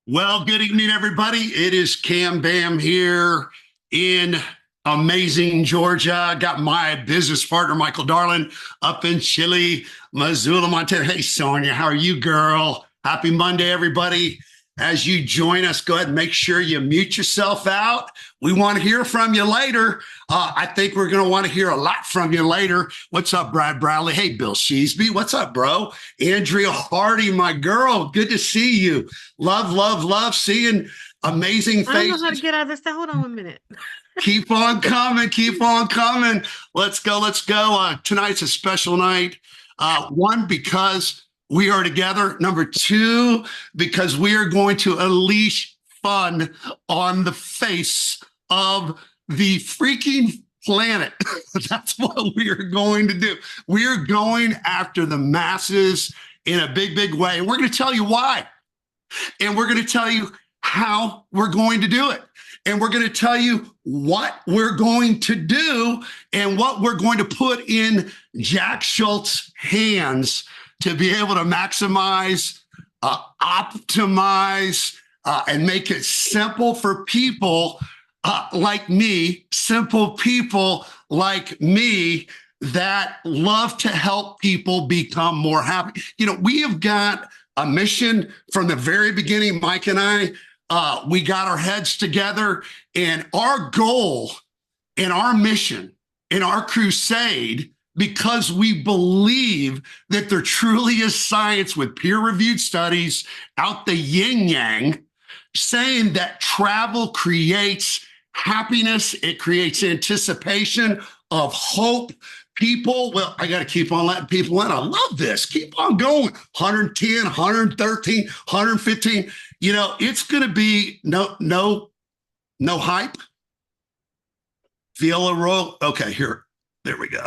Well, good evening, everybody. It is Cam Bam here in amazing Georgia. Got my business partner, Michael Darling, up in Chile, Missoula, Montana. Hey, Sonia, how are you, girl? Happy Monday, everybody. As you join us, go ahead and make sure you mute yourself out. We want to hear from you later. I think we're going to want to hear a lot from you later. What's up, Brad Bradley? Hey, Bill Sheesby. What's up, bro? Andrea Hardy, my girl. Good to see you. Love seeing amazing faces. I don't know how to get out of this. Hold on 1 minute. Keep on coming. Keep on coming. Let's go. Let's go. Tonight's a special night. One, because we are together. Number two, because we are going to unleash fun on the face of the freaking planet. That's what we are going to do. We are going after the masses in a big way. And we're going to tell you why. And we're going to tell you how we're going to do it. And we're going to tell you what we're going to do and what we're going to put in Jack Schultz's hands to be able to maximize, optimize, and make it simple for people like me, simple people like me that love to help people become more happy. You know, we have got a mission from the very beginning, Mike and I. We got our heads together, and our goal and our mission and our crusade, because we believe that there truly is science with peer-reviewed studies out the yin-yang saying that travel creates happiness, it creates anticipation of hope. People, well, I got to keep on letting people in. I love this. Keep on going. 110, 113, 115. You know, it's going to be no hype. Viola roll. Okay, here. There we go.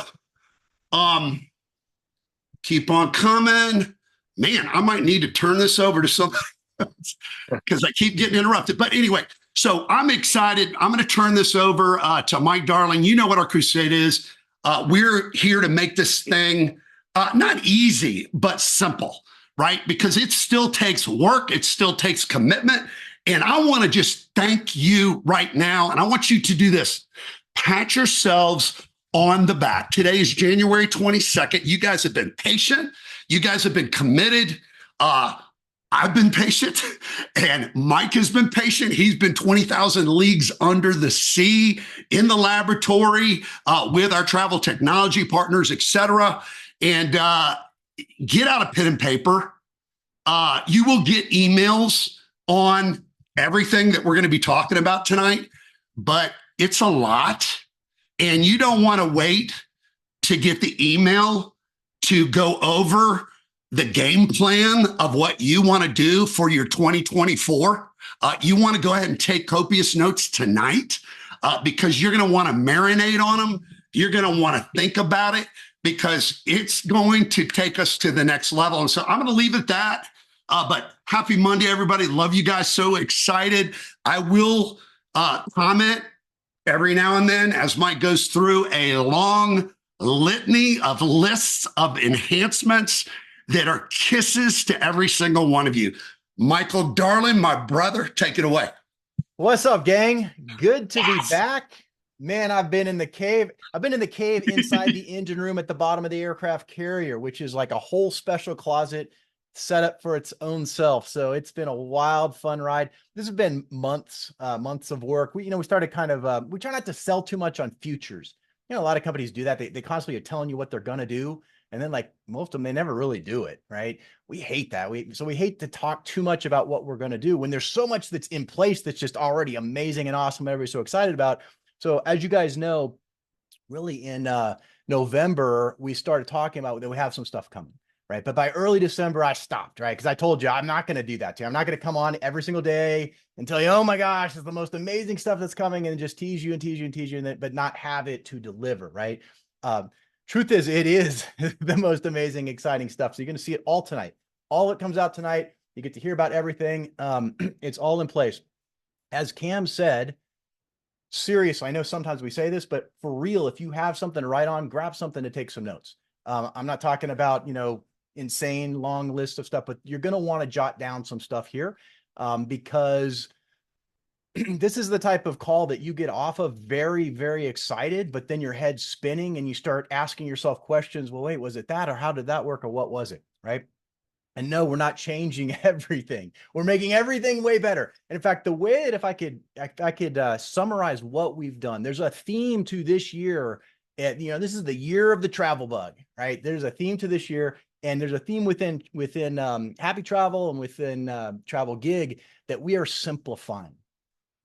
Keep on coming. Man, I might need to turn this over to somebody else because I keep getting interrupted. But anyway, so I'm excited. I'm going to turn this over to Mike Darling. You know what our crusade is. We're here to make this thing not easy, but simple, right? Because it still takes work. It still takes commitment. And I want to just thank you right now. And I want you to do this. Pat yourselves on the back. Today is January 22nd. You guys have been patient. You guys have been committed. I've been patient, and Mike has been patient. He's been 20,000 leagues under the sea in the laboratory with our travel technology partners, et cetera. And get out a pen and paper. You will get emails on everything that we're going to be talking about tonight, but it's a lot. And you don't want to wait to get the email to go over the game plan of what you want to do for your 2024. You want to go ahead and take copious notes tonight because you're going to want to marinate on them. You're going to want to think about it because it's going to take us to the next level. And so I'm going to leave it at that. But happy Monday, everybody. Love you guys. So excited. I will comment every now and then as Mike goes through a long litany of lists of enhancements that are kisses to every single one of you. Michael Darling, my brother, take it away. What's up, gang? Good to be back. Man, I've been in the cave. I've been in the cave inside the engine room at the bottom of the aircraft carrier, which is like a whole special closet set up for its own self. So it's been a wild, fun ride. This has been months of work. We started kind of, we try not to sell too much on futures. A lot of companies do that. They constantly are telling you what they're going to do. And then like most of them, they never really do it, right? We hate that. So we hate to talk too much about what we're going to do when there's so much that's in place that's just already amazing and awesome. Everybody's so excited about. So as you guys know, really in November, we started talking about that we have some stuff coming. Right. But by early December, I stopped, right? Because I told you I'm not going to do that to you. I'm not going to come on every single day and tell you, oh my gosh, it's the most amazing stuff that's coming, and just tease you and tease you and tease you, and then, but not have it to deliver, right? Truth is, it is the most amazing, exciting stuff. So you're going to see it all tonight. All it comes out tonight. You get to hear about everything. It's all in place. As Cam said, seriously, I know sometimes we say this, but for real, if you have something to write on, grab something to take some notes. I'm not talking about, insane long list of stuff, but you're going to want to jot down some stuff here. because this is the type of call that you get off of very, very excited, but then your head's spinning and you start asking yourself questions. Well, wait, was it that, or how did that work, or what was it? Right. And no, we're not changing everything. We're making everything way better. And in fact, the way that if I could summarize what we've done, there's a theme to this year. This is the year of the travel bug, right? There's a theme to this year, and there's a theme within Happi Travel and within Travel Gig that we are simplifying.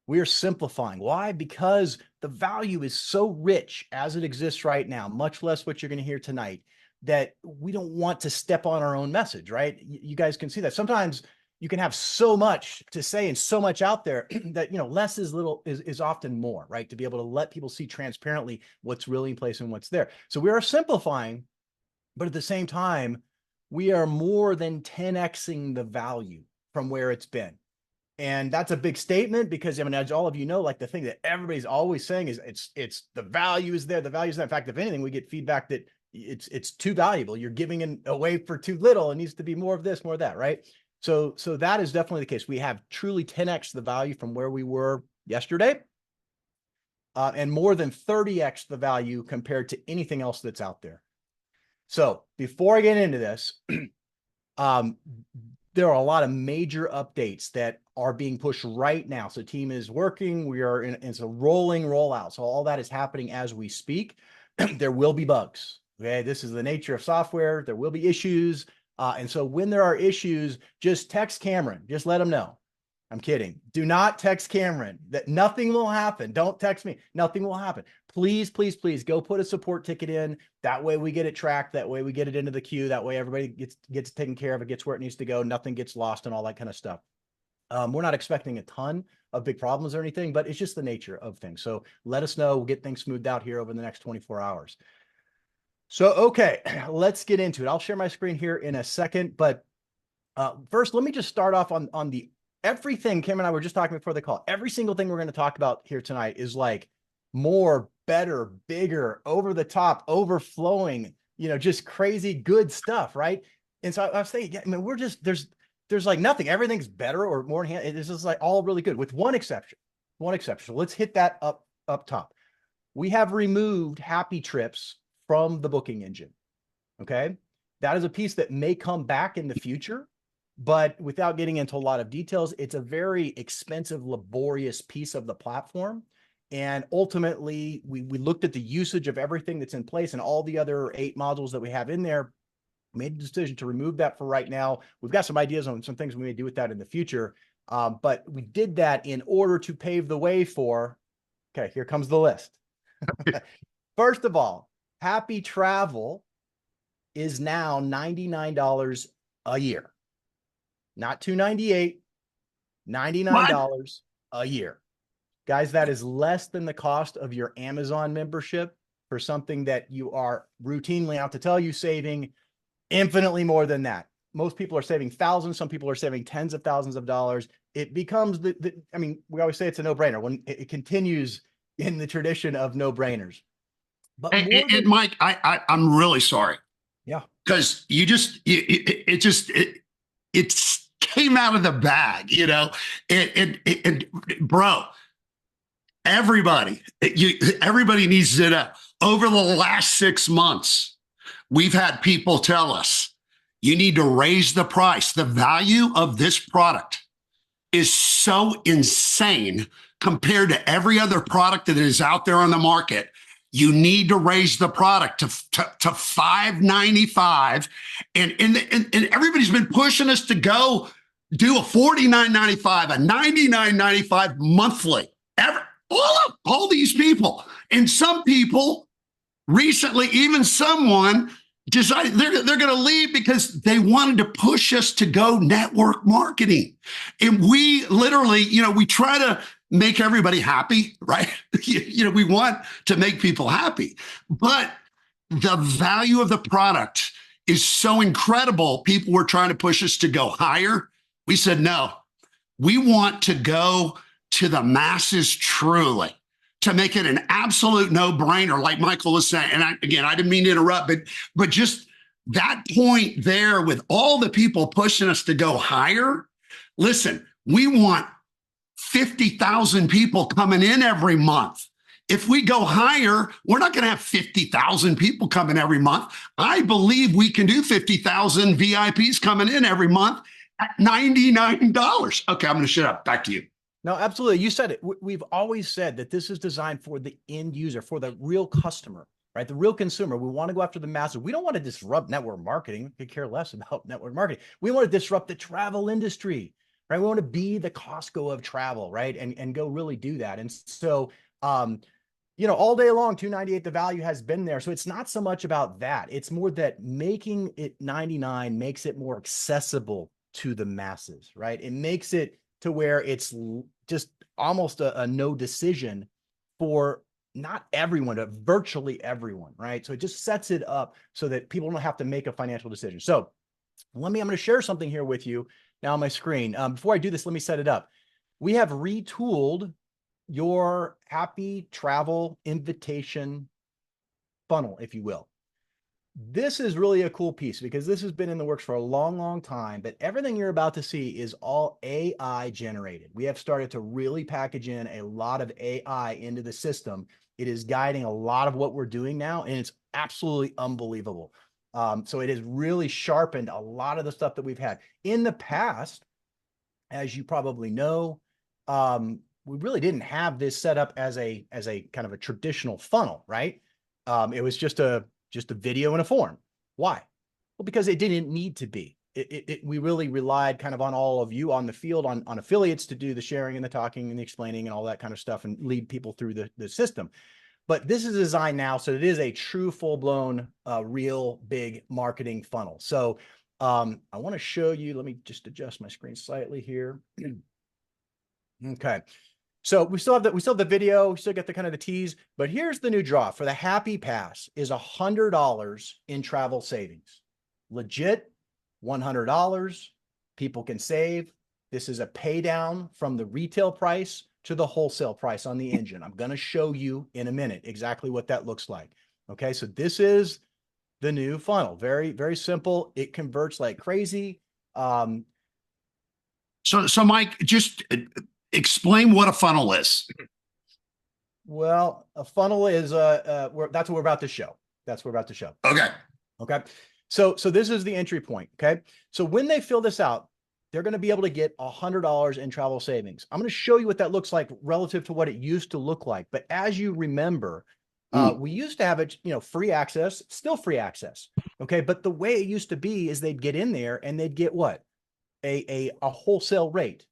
We are simplifying. Why? Because the value is so rich as it exists right now, much less what you're going to hear tonight, that we don't want to step on our own message, right? You guys can see that. Sometimes you can have so much to say and so much out there that, less is often more, right? To be able to let people see transparently what's really in place and what's there. So we are simplifying, but at the same time, we are more than 10xing the value from where it's been. And that's a big statement because, as all of you know, like the thing that everybody's always saying is it's the value is there. The value is there. In fact, if anything, we get feedback that it's too valuable. You're giving it away for too little. It needs to be more of this, more of that, right? So that is definitely the case. We have truly 10x the value from where we were yesterday, and more than 30x the value compared to anything else that's out there. So before I get into this, there are a lot of major updates that are being pushed right now. So team is working. We are it's a rolling rollout. So all that is happening as we speak. There will be bugs. Okay. This is the nature of software. There will be issues. And so when there are issues, just text Cameron. Just let him know. I'm kidding. Do not text Cameron. That nothing will happen. Don't text me. Nothing will happen. Please, please, please go put a support ticket in. That way we get it tracked. That way we get it into the queue. That way everybody gets taken care of. It gets where it needs to go. Nothing gets lost and all that kind of stuff. We're not expecting a ton of big problems or anything, but it's just the nature of things. So let us know. We'll get things smoothed out here over the next 24 hours. So, okay, let's get into it. I'll share my screen here in a second, but first, let me just start off on the everything Kim and I were just talking before the call. Every single thing we're going to talk about here tonight is like more, better, bigger, over the top, overflowing, just crazy good stuff, right? And so I was thinking, yeah, we're just, there's like nothing. Everything's better or more enhanced. It's just like all really good with one exception. So let's hit that up top. We have removed Happi Trips from the booking engine. Okay. That is a piece that may come back in the future, but without getting into a lot of details, it's a very expensive, laborious piece of the platform. And ultimately, we looked at the usage of everything that's in place and all the other 8 modules that we have in there, made a decision to remove that for right now. We've got some ideas on some things we may do with that in the future. But we did that in order to pave the way for, okay, here comes the list. First of all, Happi Travel is now $99 a year. Not $298, $99 a year. Guys, that is less than the cost of your Amazon membership for something that you are routinely out to tell you saving infinitely more than that. Most people are saving thousands. Some people are saving tens of thousands of dollars. It becomes we always say it's a no-brainer when it continues in the tradition of no-brainers. But and Mike, I'm really sorry. Yeah. Because it came out of the bag, bro, everybody needs to know. Over the last 6 months, we've had people tell us, you need to raise the price. The value of this product is so insane compared to every other product that is out there on the market. You need to raise the product to $595, and everybody's been pushing us to go do a $49.95, a $99.95 monthly. All these people, and some people recently, even someone decided they're going to leave because they wanted to push us to go network marketing, and we literally, we try to make everybody happy, right? We want to make people happy, but the value of the product is so incredible. People were trying to push us to go higher. We said, no, we want to go to the masses truly, to make it an absolute no-brainer, like Michael was saying. And I didn't mean to interrupt, but just that point there with all the people pushing us to go higher. Listen, We want 50,000 people coming in every month. If we go higher, we're not going to have 50,000 people coming every month. I believe we can do 50,000 VIPs coming in every month at $99. Okay, I'm going to shut up. Back to you. No, absolutely. You said it. We've always said that this is designed for the end user, for the real customer, right? The real consumer. We want to go after the masses. We don't want to disrupt network marketing. We could care less about network marketing. We want to disrupt the travel industry, right? We want to be the Costco of travel, right? And go really do that. And so, you know, all day long, $298, the value has been there. So it's not so much about that. It's more that making it 99 makes it more accessible to the masses, right? It makes it to where it's just almost a no decision for not everyone, but virtually everyone, right? So it just sets it up so that people don't have to make a financial decision. So I'm going to share something here with you now on my screen. Before I do this, let me set it up. We have retooled your Happi Travel invitation funnel, if you will. This is really a cool piece because this has been in the works for a long, long time, but everything you're about to see is all AI generated. We have started to really package in a lot of AI into the system. It is guiding a lot of what we're doing now, and it's absolutely unbelievable. So it has really sharpened a lot of the stuff that we've had. In the past, as you probably know, we really didn't have this set up as a kind of a traditional funnel, right? It was just a video and a form. Why? Well, because it didn't need to be. We really relied kind of on all of you on the field, on affiliates to do the sharing and the talking and the explaining and all that kind of stuff and lead people through the system. But this is designed now so it is a true full-blown, real big marketing funnel. So I want to show you, let me just adjust my screen slightly here. Okay. So we still have the video, we still get the kind of the tease, but here's the new draw for the Happi Pass is $100 in travel savings. Legit, $100. People can save. This is a pay down from the retail price to the wholesale price on the engine. I'm going to show you in a minute exactly what that looks like. Okay, so this is the new funnel. Very, very simple. It converts like crazy. So Mike, just explain what a funnel is. Well, a funnel is that's what we're about to show. That's what we're about to show. Okay. Okay. So this is the entry point. Okay. So when they fill this out, they're going to be able to get $100 in travel savings. I'm going to show you what that looks like relative to what it used to look like. But as you remember, we used to have it, free access, still free access. Okay. But the way it used to be is they'd get in there and they'd get what? A wholesale rate.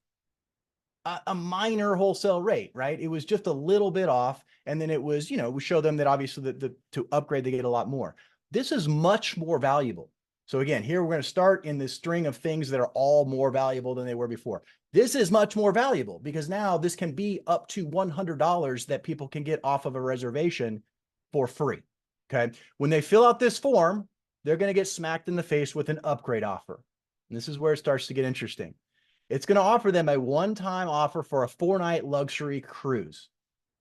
A minor wholesale rate, right? It was just a little bit off. And then it was, we show them that obviously to upgrade, they get a lot more. This is much more valuable. So again, here we're going to start in this string of things that are all more valuable than they were before. This is much more valuable because now this can be up to $100 that people can get off of a reservation for free. Okay. When they fill out this form, they're going to get smacked in the face with an upgrade offer. And this is where it starts to get interesting. It's going to offer them a one-time offer for a 4-night luxury cruise.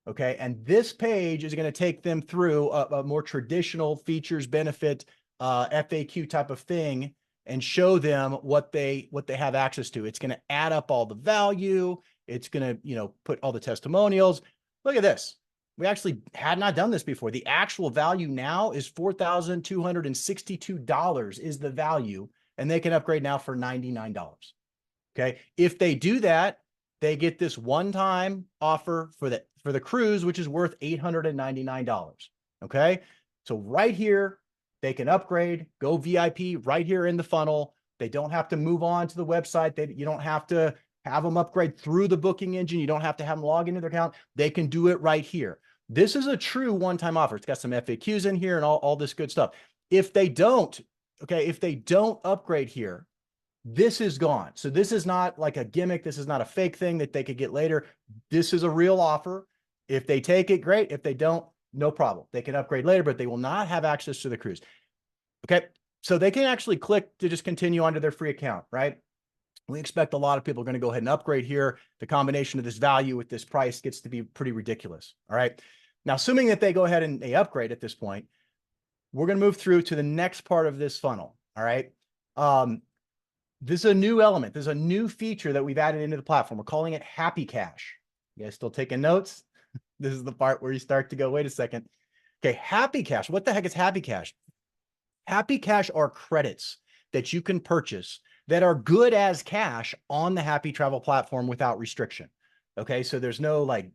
Okay. And this page is going to take them through a more traditional features, benefit, FAQ type of thing and show them what they have access to. It's going to add up all the value. It's going to, put all the testimonials. Look at this. We actually had not done this before. The actual value now is $4,262 is the value, and they can upgrade now for $99. Okay. If they do that, they get this one-time offer for the cruise, which is worth $899. Okay. So right here, they can upgrade, go VIP right here in the funnel. They don't have to move on to the website. You don't have to have them upgrade through the booking engine. You don't have to have them log into their account. They can do it right here. This is a true one-time offer. It's got some FAQs in here and all this good stuff. If they don't upgrade here, this is gone. So this is not like a gimmick. This is not a fake thing that they could get later. This is a real offer. If they take it, great. If they don't, no problem. They can upgrade later, but they will not have access to the cruise. Okay. So they can actually click to just continue onto their free account, right? We expect a lot of people are going to go ahead and upgrade here. The combination of this value with this price gets to be pretty ridiculous. All right. Now, assuming that they go ahead and they upgrade at this point, we're going to move through to the next part of this funnel. All right. this is a new element. There's a new feature that we've added into the platform. We're calling it HappiCash. You guys still taking notes? This is the part where you start to go, wait a second. Okay, HappiCash. What the heck is HappiCash? HappiCash are credits that you can purchase that are good as cash on the Happi Travel platform without restriction. Okay, so there's no like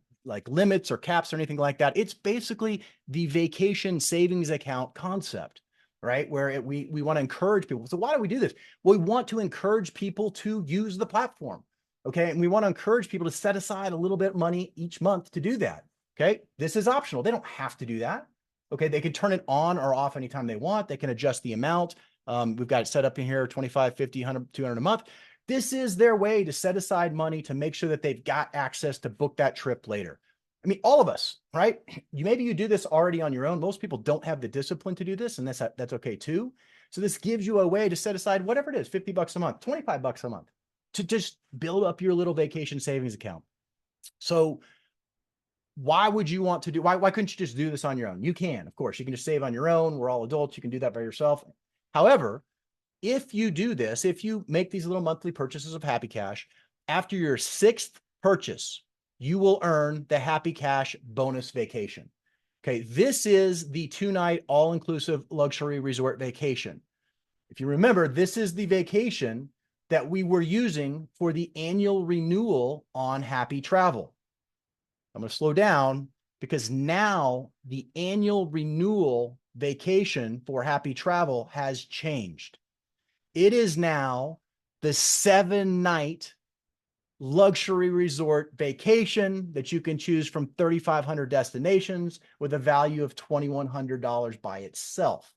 limits or caps or anything like that. It's basically the vacation savings account concept, right? Where we want to encourage people. So why do we do this? Well, we want to encourage people to use the platform. Okay, and we want to encourage people to set aside a little bit of money each month to do that. Okay, this is optional. They don't have to do that. Okay, they can turn it on or off anytime they want. They can adjust the amount. We've got it set up in here, 25, 50, 100, 200 a month. This is their way to set aside money to make sure that they've got access to book that trip later. I mean, all of us, right? Maybe you do this already on your own. Most people don't have the discipline to do this, and that's okay too. So this gives you a way to set aside whatever it is, 50 bucks a month, 25 bucks a month, to just build up your little vacation savings account. So why would you want to do, why couldn't you just do this on your own? You can, of course, you can just save on your own. We're all adults. You can do that by yourself. However, if you do this, if you make these little monthly purchases of HappiCash, after your 6th purchase, you will earn the HappiCash Bonus Vacation. Okay, this is the 2-night all-inclusive luxury resort vacation. If you remember, this is the vacation that we were using for the annual renewal on Happi Travel. I'm going to slow down because now the annual renewal vacation for Happi Travel has changed. It is now the 7-night luxury resort vacation that you can choose from 3,500 destinations with a value of $2,100 by itself.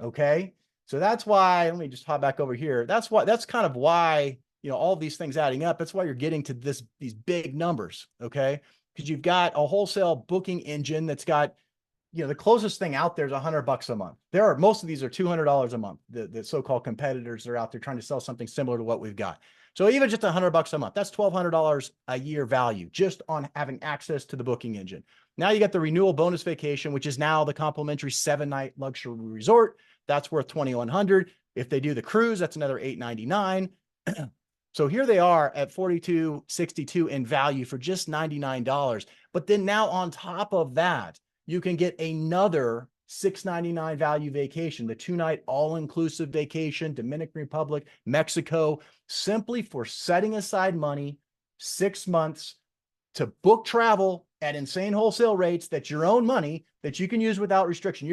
Okay. So that's why, let me just hop back over here. That's kind of why, all these things adding up. That's why you're getting to these big numbers. Okay. Because you've got a wholesale booking engine that's got, the closest thing out there is $100 a month. Most of these are $200 a month. The so-called competitors are out there trying to sell something similar to what we've got. So even just $100 a month, that's $1,200 a year value just on having access to the booking engine. Now you got the renewal bonus vacation, which is now the complimentary 7-night luxury resort. That's worth $2,100. If they do the cruise, that's another $899. So here they are at $4,262 in value for just $99. But then now on top of that, you can get another $699 value vacation, the 2-night all-inclusive vacation, Dominican Republic, Mexico, simply for setting aside money 6 months to book travel at insane wholesale rates. That's your own money that you can use without restriction.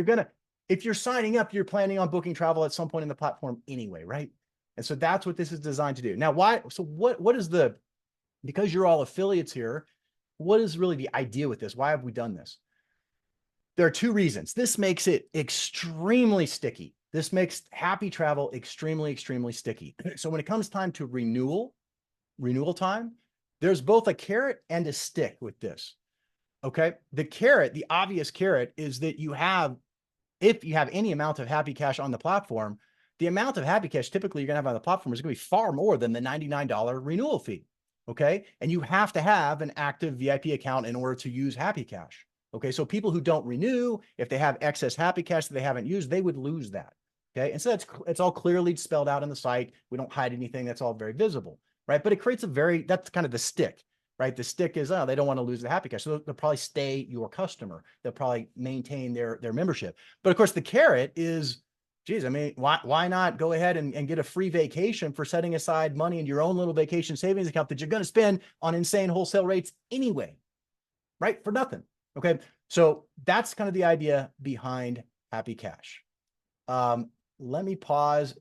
If you're signing up, you're planning on booking travel at some point in the platform anyway, right? And so that's what this is designed to do. Now, what is because you're all affiliates here, what is really the idea with this? Why have we done this? There are 2 reasons. This makes it extremely sticky. This makes Happi Travel extremely, extremely sticky. So when it comes time to renewal time, there's both a carrot and a stick with this. Okay. The carrot, the obvious carrot is that if you have any amount of HappiCash on the platform, the amount of HappiCash typically you're going to have on the platform is going to be far more than the $99 renewal fee. Okay. And you have to have an active VIP account in order to use HappiCash. Okay. So people who don't renew, if they have excess HappiCash that they haven't used, they would lose that. Okay. And so it's all clearly spelled out on the site. We don't hide anything. That's all very visible. Right. But it creates that's kind of the stick, right? The stick is, they don't want to lose the HappiCash. So they'll probably stay your customer. They'll probably maintain their membership. But of course the carrot is, geez, I mean, why not go ahead and get a free vacation for setting aside money in your own little vacation savings account that you're going to spend on insane wholesale rates anyway, right? For nothing. Okay. So that's kind of the idea behind HappiCash. Let me pause.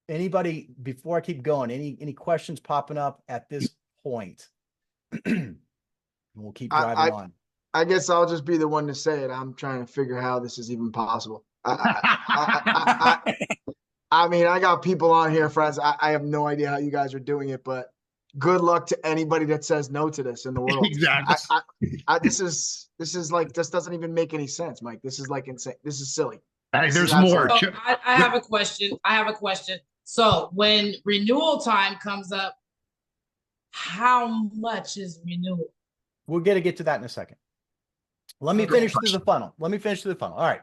Anybody, before I keep going, any questions popping up at this point? We'll keep driving on. I guess I'll just be the one to say it. I'm trying to figure how this is even possible. I mean, I got people on here, friends. I have no idea how you guys are doing it, but good luck to anybody that says no to this in the world. Exactly. This is like, this doesn't even make any sense, Mike. This is like insane. This is silly. Hey, there's more. So I have a question. So when renewal time comes up, how much is renewal? We're going to get to that in a second. Let me finish through the funnel. All right.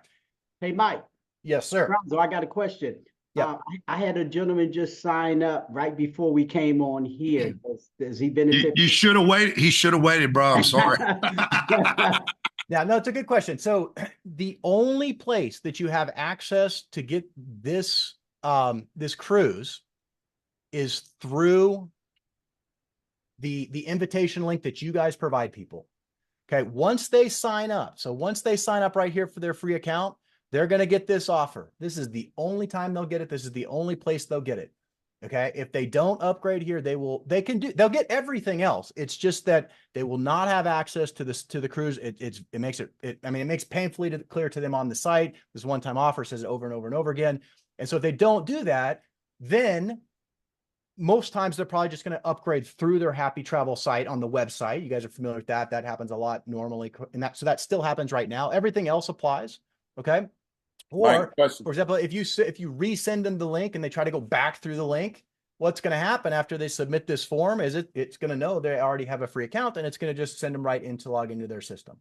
Hey, Mike. Yes, sir. So I got a question. Yeah. I had a gentleman just sign up right before we came on here. Does he benefit? You should have waited. He should have waited, bro. I'm sorry. Yeah, no, it's a good question. So the only place that you have access to get this this cruise is through the invitation link that you guys provide people. Okay, once they sign up, so once they sign up right here for their free account, they're going to get this offer. This is the only time they'll get it. This is the only place they'll get it. Okay, if they don't upgrade here, they'll get everything else. It's just that they will not have access to this, to the cruise. It makes painfully clear to them on the site. This one-time offer says it over and over and over again. And so if they don't do that, then most times they're probably just going to upgrade through their Happi Travel site on the website. You guys are familiar with that. That happens a lot normally. And so that still happens right now. Everything else applies. Okay. Or, for example, if you resend them the link and they try to go back through the link, what's going to happen after they submit this form is it's going to know they already have a free account, and it's going to just send them right into log into their system.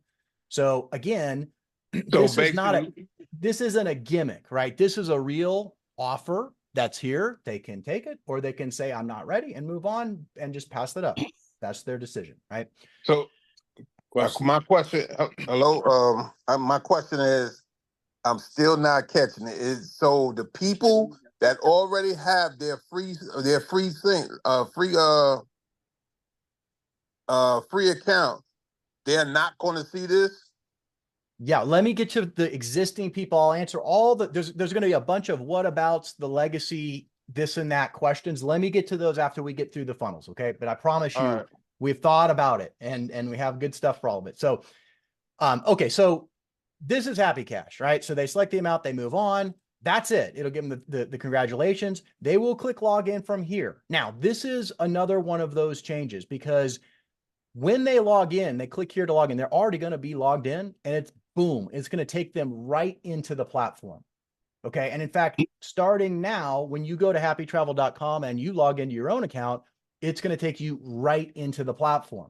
So again, this isn't a gimmick, right? This is a real offer that's here. They can take it, or they can say, I'm not ready, and move on and just pass it up. That's their decision, right? So my question, my question is, I'm still not catching it. So the people that already have their free account, they're not going to see this? Yeah, let me get to the existing people. I'll answer all there's going to be a bunch of what abouts, the legacy, this and that questions. Let me get to those after we get through the funnels, okay? But I promise you, we've thought about it, and we have good stuff for all of it. So, okay, so this is HappiCash, right? So they select the amount, they move on. That's it. It'll give them the congratulations. They will click login from here. Now, this is another one of those changes, because when they log in, they click here to log in, they're already going to be logged in, and it's boom, it's going to take them right into the platform. Okay. And in fact, starting now, when you go to HappiTravel.com and you log into your own account, it's going to take you right into the platform.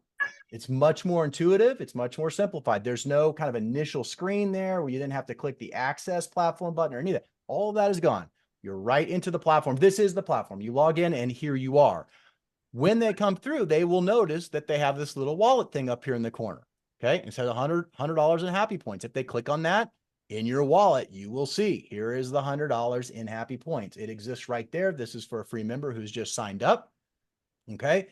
It's much more intuitive. It's much more simplified. There's no kind of initial screen there where you then have to click the access platform button or any of that. All of that is gone. You're right into the platform. This is the platform. You log in and here you are. When they come through, they will notice that they have this little wallet thing up here in the corner. Okay. It says $100 in Happy Points. If they click on that in your wallet, you will see here is the $100 in Happy Points. It exists right there. This is for a free member who's just signed up. Okay.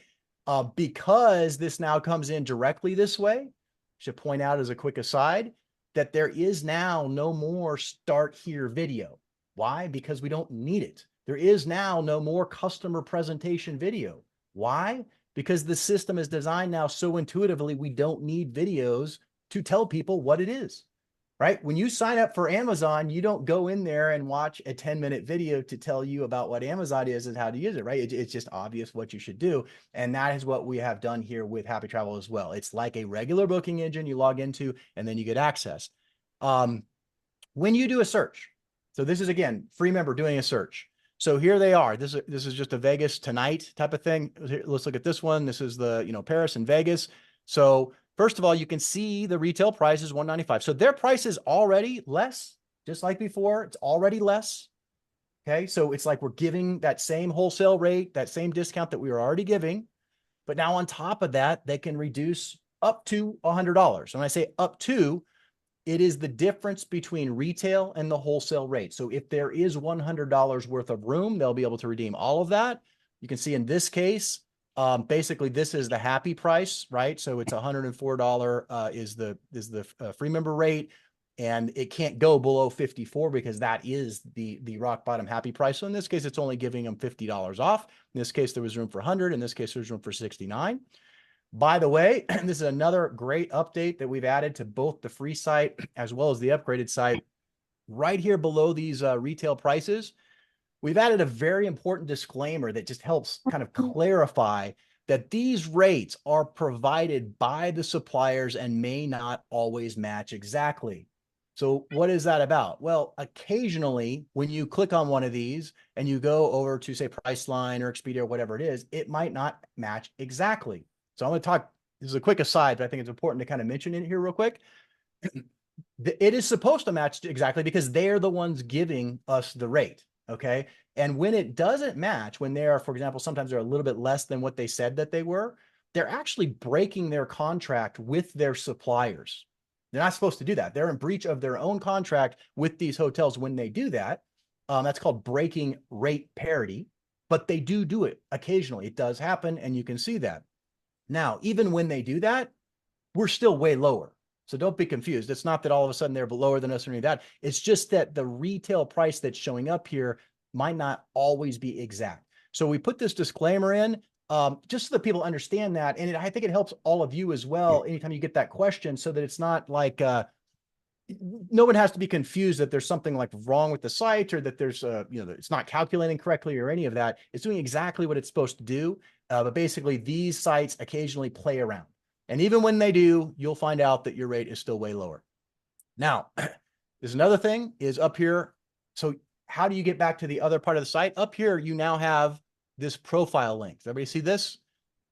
Because this now comes in directly this way, I should point out as a quick aside that there is now no more start here video. Why? Because we don't need it. There is now no more customer presentation video. Why? Because the system is designed now so intuitively, we don't need videos to tell people what it is. Right? When you sign up for Amazon, you don't go in there and watch a 10-minute video to tell you about what Amazon is and how to use it, right? It's just obvious what you should do. And that is what we have done here with Happi Travel as well. It's like a regular booking engine you log into, and then you get access. When you do a search, so this is, again, free member doing a search. So here they are. This is just a Vegas tonight type of thing. Let's look at this one. This is the, Paris and Vegas. So first of all, you can see the retail price is $195. So their price is already less, just like before. It's already less. Okay. So it's like we're giving that same wholesale rate, that same discount that we were already giving. But now on top of that, they can reduce up to $100. When I say up to, it is the difference between retail and the wholesale rate. So if there is $100 worth of room, they'll be able to redeem all of that. You can see in this case, basically this is the Happy price, right? So it's $104 is the free member rate, and it can't go below 54 because that is the rock bottom Happy price. So in this case, it's only giving them $50 off. In this case, there was room for 100. In this case, there's room for 69. By the way, this is another great update that we've added to both the free site as well as the upgraded site. Right here below these retail prices, we've added a very important disclaimer that just helps kind of clarify that these rates are provided by the suppliers and may not always match exactly. So what is that about? Well, occasionally when you click on one of these and you go over to, say, Priceline or Expedia or whatever it is, it might not match exactly. So I'm going to talk, this is a quick aside, but I think it's important to kind of mention it here real quick. It is supposed to match exactly because they're the ones giving us the rate. Okay. And when it doesn't match, when they are, for example, sometimes they're a little bit less than what they said that they were, they're actually breaking their contract with their suppliers. They're not supposed to do that. They're in breach of their own contract with these hotels when they do that. That's called breaking rate parity, but they do it occasionally. It does happen, and you can see that. Now, even when they do that, we're still way lower. So don't be confused. It's not that all of a sudden they're lower than us or any of that. It's just that the retail price that's showing up here might not always be exact. So we put this disclaimer in just so that people understand that. And I think it helps all of you as well anytime you get that question, so that it's not like no one has to be confused that there's something like wrong with the site, or that there's it's not calculating correctly or any of that. It's doing exactly what it's supposed to do. But basically, these sites occasionally play around. And even when they do, you'll find out that your rate is still way lower. Now, there's another thing is up here. So how do you get back to the other part of the site? Up here, you now have this profile link. Does everybody see this?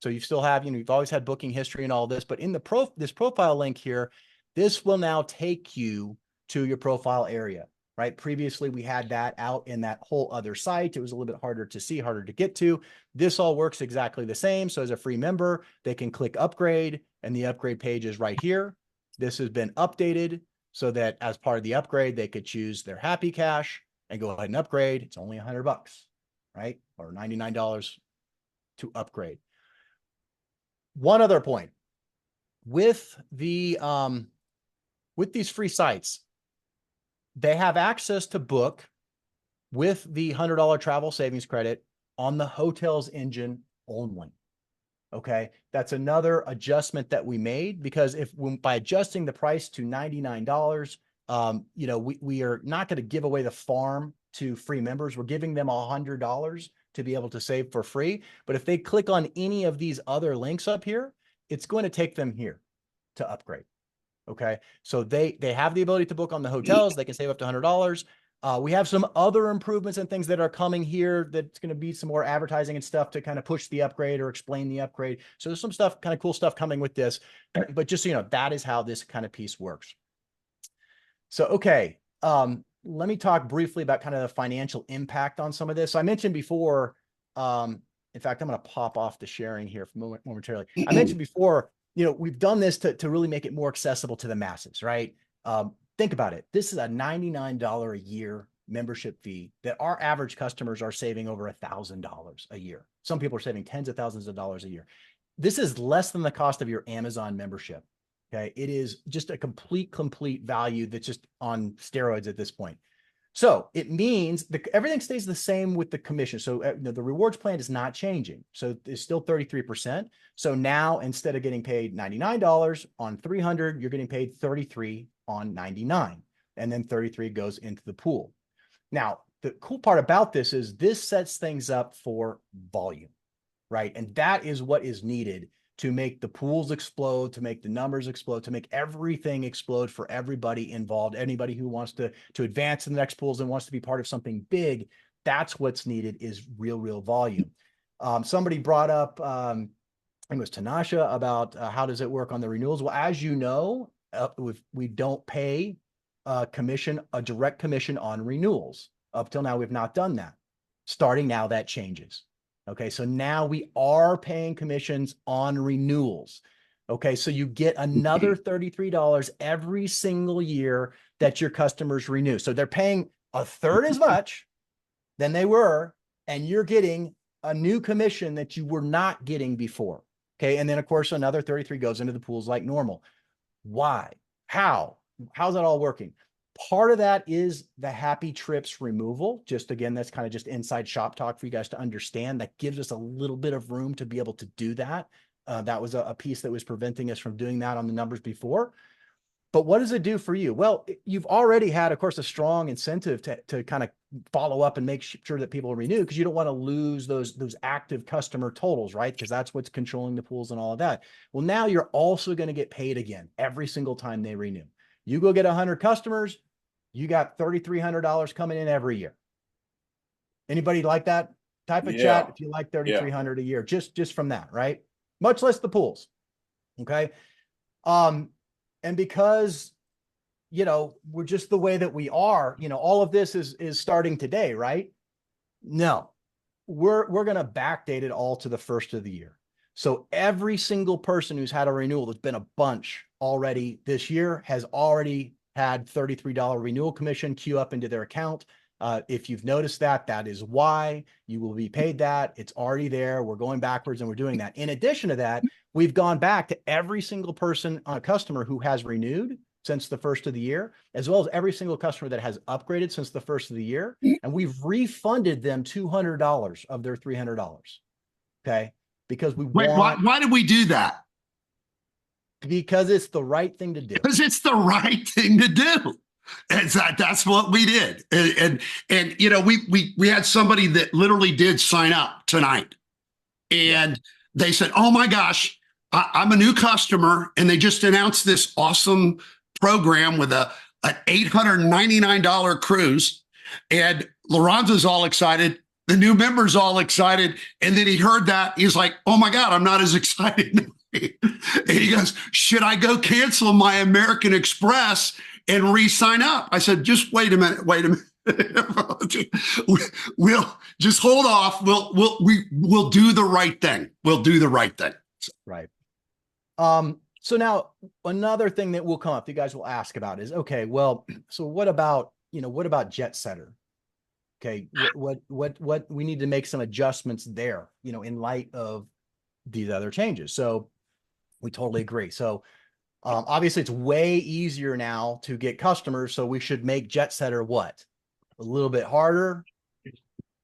So you still have, you've always had booking history and all this, but in the this profile link here, this will now take you to your profile area, right? Previously, we had that out in that whole other site. It was a little bit harder to see, harder to get to. This all works exactly the same. So as a free member, they can click upgrade, and the upgrade page is right here. This has been updated so that as part of the upgrade, they could choose their HappiCash and go ahead and upgrade. It's only $100, right? Or $99 to upgrade. One other point with the with these free sites, they have access to book with the $100 travel savings credit on the hotel's engine only. Okay, that's another adjustment that we made, because by adjusting the price to $99, we are not going to give away the farm to free members. We're giving them $100 to be able to save for free. But if they click on any of these other links up here, it's going to take them here to upgrade. Okay, so they have the ability to book on the hotels. They can save up to $100. We have some other improvements and things that are coming here. That's going to be some more advertising and stuff to kind of push the upgrade or explain the upgrade. So there's some stuff, kind of cool stuff coming with this. But just so you know, that is how this kind of piece works. So, okay, let me talk briefly about kind of the financial impact on some of this. So I mentioned before, in fact, I'm going to pop off the sharing here momentarily. I mentioned before, we've done this to really make it more accessible to the masses, right? Think about it. This is a $99 a year membership fee that our average customers are saving over $1,000 a year. Some people are saving tens of thousands of dollars a year. This is less than the cost of your Amazon membership. Okay. It is just a complete value that's just on steroids at this point. So it means everything stays the same with the commission. So the rewards plan is not changing. So it's still 33%. So now instead of getting paid $99 on 300, you're getting paid 33 on 99. And then 33 goes into the pool. Now, the cool part about this is this sets things up for volume, right? And that is what is needed to make the pools explode, to make the numbers explode, to make everything explode for everybody involved. Anybody who wants to advance in the next pools and wants to be part of something big, that's what's needed, is real volume. Somebody brought up, I think it was Tanasha, about how does it work on the renewals? Well, as you know, we don't pay a direct commission on renewals. Up till now, we've not done that. Starting now, that changes. Okay, so now we are paying commissions on renewals. Okay, so you get another $33 every single year that your customers renew. So they're paying a third as much than they were, and you're getting a new commission that you were not getting before. Okay, and then of course another 33 goes into the pools like normal. Why? How's that all working? Part of that is the Happy Trips removal. Just again, that's kind of just inside shop talk for you guys to understand. That gives us a little bit of room to be able to do that. That was a piece that was preventing us from doing that on the numbers before. But what does it do for you? Well, you've already had, of course, a strong incentive to kind of follow up and make sure that people renew, because you don't want to lose those active customer totals, right? Because that's what's controlling the pools and all of that. Well, now you're also going to get paid again every single time they renew. You go get 100 customers, you got $3,300 coming in every year. Anybody like that? Type of chat if you like $3,300 a year, just from that, right? Much less the pools. Okay. And because, we're just the way that we are, all of this is starting today, right? No, we're going to backdate it all to the first of the year. So every single person who's had a renewal, there's been a bunch already this year, has already had $33 renewal commission queue up into their account. If you've noticed that, that is why you will be paid that. It's already there. We're going backwards and we're doing that. In addition to that, we've gone back to every single person, customer who has renewed since the first of the year, as well as every single customer that has upgraded since the first of the year. And we've refunded them $200 of their $300. Okay. Because we Wait, want, why did we do that? because it's the right thing to do. Because it's the right thing to do. And that's what we did. And you know, we had somebody that literally did sign up tonight. And they said, oh my gosh, I'm a new customer. And they just announced this awesome program with an $899 cruise. And Lorenzo's all excited. The new member's all excited. And then he heard that. He's like, oh my God, I'm not as excited. And he goes, should I go cancel my American Express and re-sign up? I said, just wait a minute. We'll just hold off. We'll do the right thing. We'll do the right thing. Right. So now another thing that will come up, you guys will ask about is, okay, well, so what about Jet Setter? Okay. What we need to make some adjustments there, in light of these other changes. So we totally agree. So obviously it's way easier now to get customers. So we should make Jet Setter what? A little bit harder,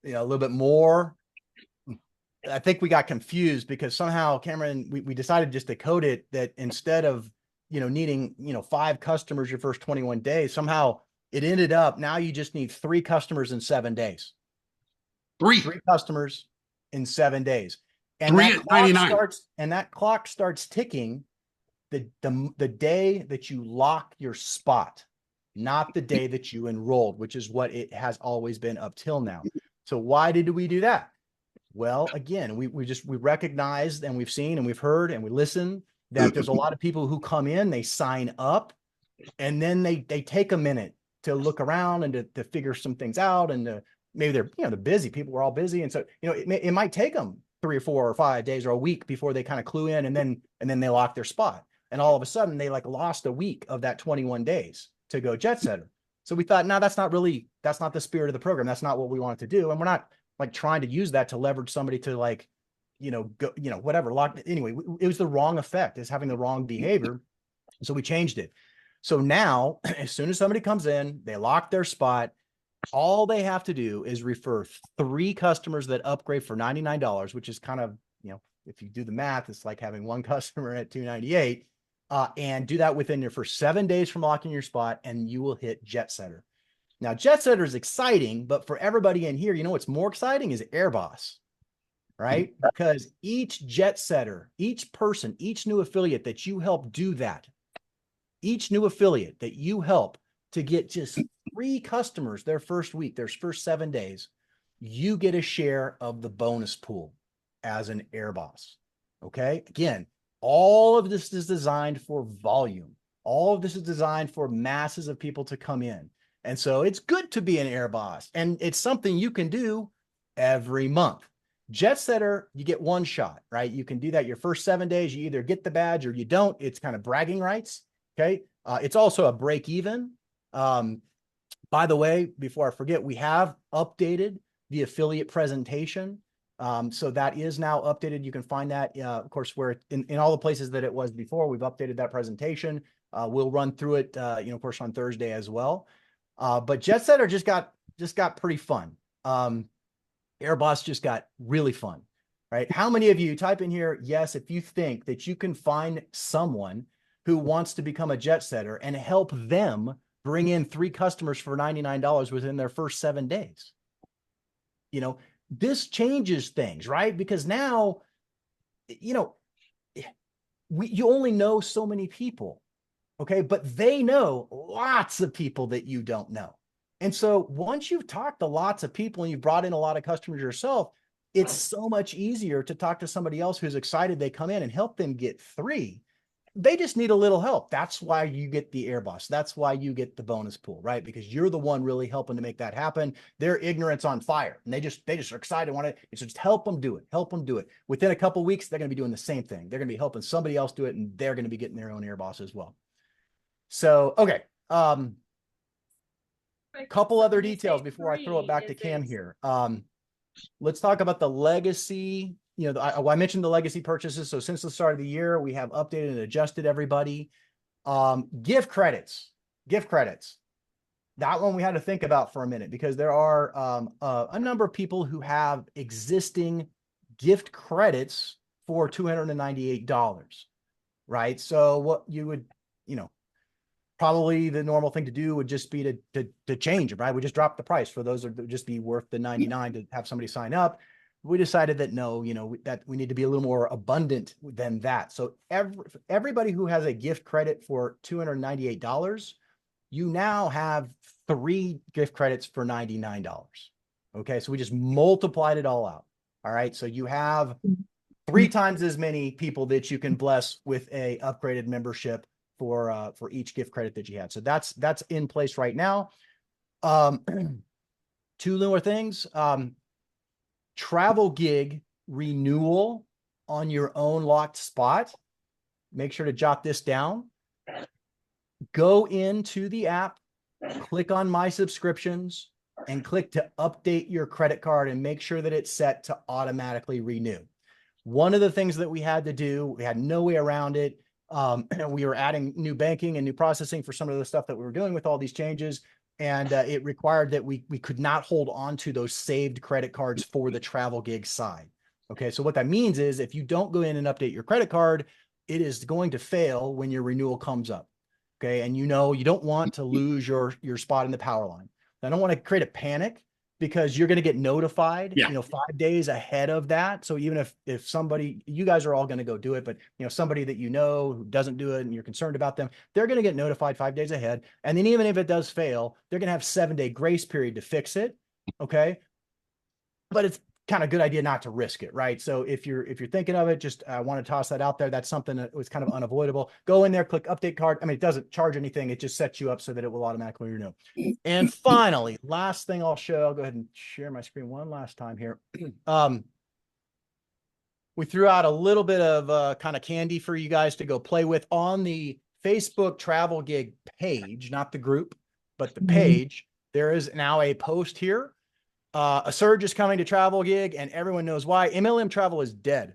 a little bit more. I think we got confused because somehow, Cameron, we decided just to code it that instead of, needing, 5 customers your first 21 days, somehow it ended up now you just need 3 customers in 7 days. 3 customers in 7 days. And that clock starts ticking the day that you lock your spot, not the day that you enrolled, which is what it has always been up till now. So why did we do that? Well, again, we recognized and we've seen and we've heard and we listen that there's a lot of people who come in, they sign up, and then they take a minute to look around and to figure some things out. And maybe they're busy. People were all busy. And so, it might take them 3 or 4 or 5 days or a week before they kind of clue in, and then they lock their spot. And all of a sudden they lost a week of that 21 days to go Jet Setter. So we thought, no, that's not the spirit of the program. That's not what we wanted to do. And we're not trying to use that to leverage somebody to go, whatever. Anyway, it was the wrong effect. It's having the wrong behavior. So we changed it. So now, as soon as somebody comes in, they lock their spot. All they have to do is refer 3 customers that upgrade for $99, which is kind of, if you do the math, it's like having 1 customer at $298, and do that within your first 7 days from locking your spot, and you will hit Jet Setter. Now, Jet Setter is exciting, but for everybody in here, what's more exciting is AirBoss, right? Because each Jet Setter, each person, each new affiliate that you help do that, each new affiliate that you help to get just 3 customers their first week, their first 7 days, you get a share of the bonus pool as an AirBoss. Okay. Again, all of this is designed for volume. All of this is designed for masses of people to come in. And so it's good to be an AirBoss, and it's something you can do every month. Jet Setter, you get 1 shot, right? You can do that your first 7 days. You either get the badge or you don't. It's kind of bragging rights. Okay. It's also a break even. By the way, before I forget, we have updated the affiliate presentation. So that is now updated. You can find that, of course, where in all the places that it was before. We've updated that presentation. We'll run through it, of course, on Thursday as well. But Jet Setter just got pretty fun. AirBoss just got really fun, right? How many of you type in here, yes, if you think that you can find someone who wants to become a Jet Setter and help them bring in 3 customers for $99 within their first 7 days? This changes things, right? Because now, you only know so many people. Okay. But they know lots of people that you don't know. And so once you've talked to lots of people and you've brought in a lot of customers yourself, it's so much easier to talk to somebody else who's excited they come in and help them get 3 they just need a little help. That's why you get the Airbus. That's why you get the bonus pool, right? Because you're the one really helping to make that happen. Their ignorance on fire, and they just are excited, want to just help them do it. Help them do it. Within a couple of weeks, they're going to be doing the same thing. They're going to be helping somebody else do it, and they're going to be getting their own Airbus as well. So, okay. Couple other details before I throw it back to Cam here. Let's talk about the legacy. You know, I mentioned the legacy purchases. So since the start of the year, we have updated and adjusted everybody. Gift credits. That one we had to think about for a minute, because there are a number of people who have existing gift credits for $298, right? So what you would, probably the normal thing to do would just be to change it, right? We just drop the price for those that would just be worth the 99 to have somebody sign up. We decided that no, that we need to be a little more abundant than that. So everybody who has a gift credit for $298, you now have 3 gift credits for $99. Okay, so we just multiplied it all out. All right, so you have 3 times as many people that you can bless with a upgraded membership for each gift credit that you had. So that's in place right now. 2 newer things. Travel gig renewal on your own locked spot. Make sure to jot this down. Go into the app, click on my subscriptions, and click to update your credit card and make sure that it's set to automatically renew. One of the things that we had to do, we had no way around it. We were adding new banking and new processing for some of the stuff that we were doing with all these changes. And it required that we could not hold on to those saved credit cards for the travel gig side. Okay, so what that means is if you don't go in and update your credit card, it is going to fail when your renewal comes up. Okay, and you don't want to lose your spot in the power line. I don't want to create a panic, because you're going to get notified, 5 days ahead of that. So even if somebody, you guys are all going to go do it, but somebody that who doesn't do it and you're concerned about them, they're going to get notified 5 days ahead. And then even if it does fail, they're going to have 7-day grace period to fix it. Okay. But it's kind of a good idea not to risk it, right? So if you're thinking of it, just I want to toss that out there. That's something that was kind of unavoidable. Go in there, click update card. I mean, it doesn't charge anything. It just sets you up so that it will automatically renew. And finally, last thing I'll show, I'll go ahead and share my screen one last time here. We threw out a little bit of kind of candy for you guys to go play with on the Facebook Travel Gig page, not the group, but the page. There is now a post here. A surge is coming to travel gig, and everyone knows why. MLM travel is dead.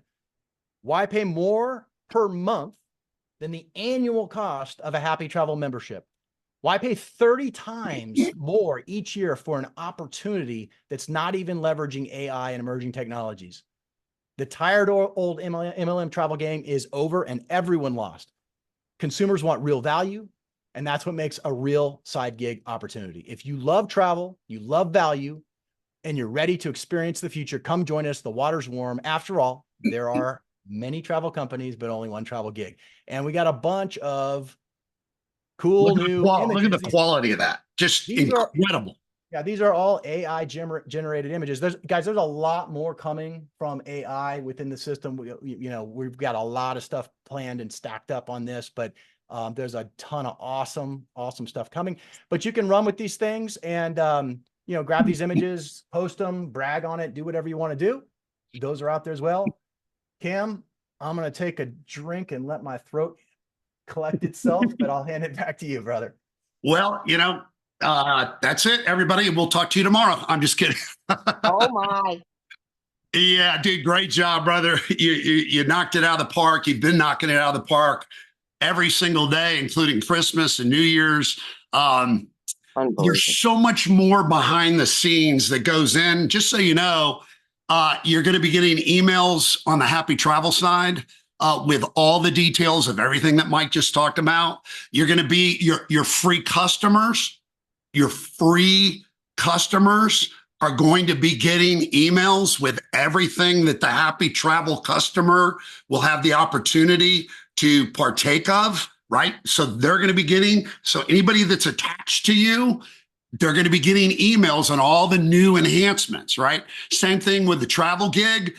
Why pay more per month than the annual cost of a Happi Travel membership? Why pay 30 times more each year for an opportunity that's not even leveraging AI and emerging technologies? The tired old MLM travel game is over, and everyone lost. Consumers want real value, and that's what makes a real side gig opportunity. If you love travel, you love value, and you're ready to experience the future, come join us. The water's warm. After all, there are many travel companies, but only one travel gig. And we got a bunch of cool new images. Look at the quality of that. Just incredible. These are all AI generated images. There's a lot more coming from AI within the system. We've got a lot of stuff planned and stacked up on this, but there's a ton of awesome stuff coming. But you can run with these things and grab these images, post them, brag on it, do whatever you want to do. Those are out there as well. Cam, I'm going to take a drink and let my throat collect itself, but I'll hand it back to you, brother. Well, that's it, everybody. We'll talk to you tomorrow. I'm just kidding. Oh my. Yeah, dude, great job, brother. You knocked it out of the park. You've been knocking it out of the park every single day, including Christmas and New Year's. There's so much more behind the scenes that goes in. Just so you know, you're going to be getting emails on the Happi Travel side with all the details of everything that Mike just talked about. You're going to be your free customers. Your free customers are going to be getting emails with everything that the Happi Travel customer will have the opportunity to partake of. Right. So they're going to be getting, so anybody that's attached to you, they're going to be getting emails on all the new enhancements. Right. Same thing with the travel gig.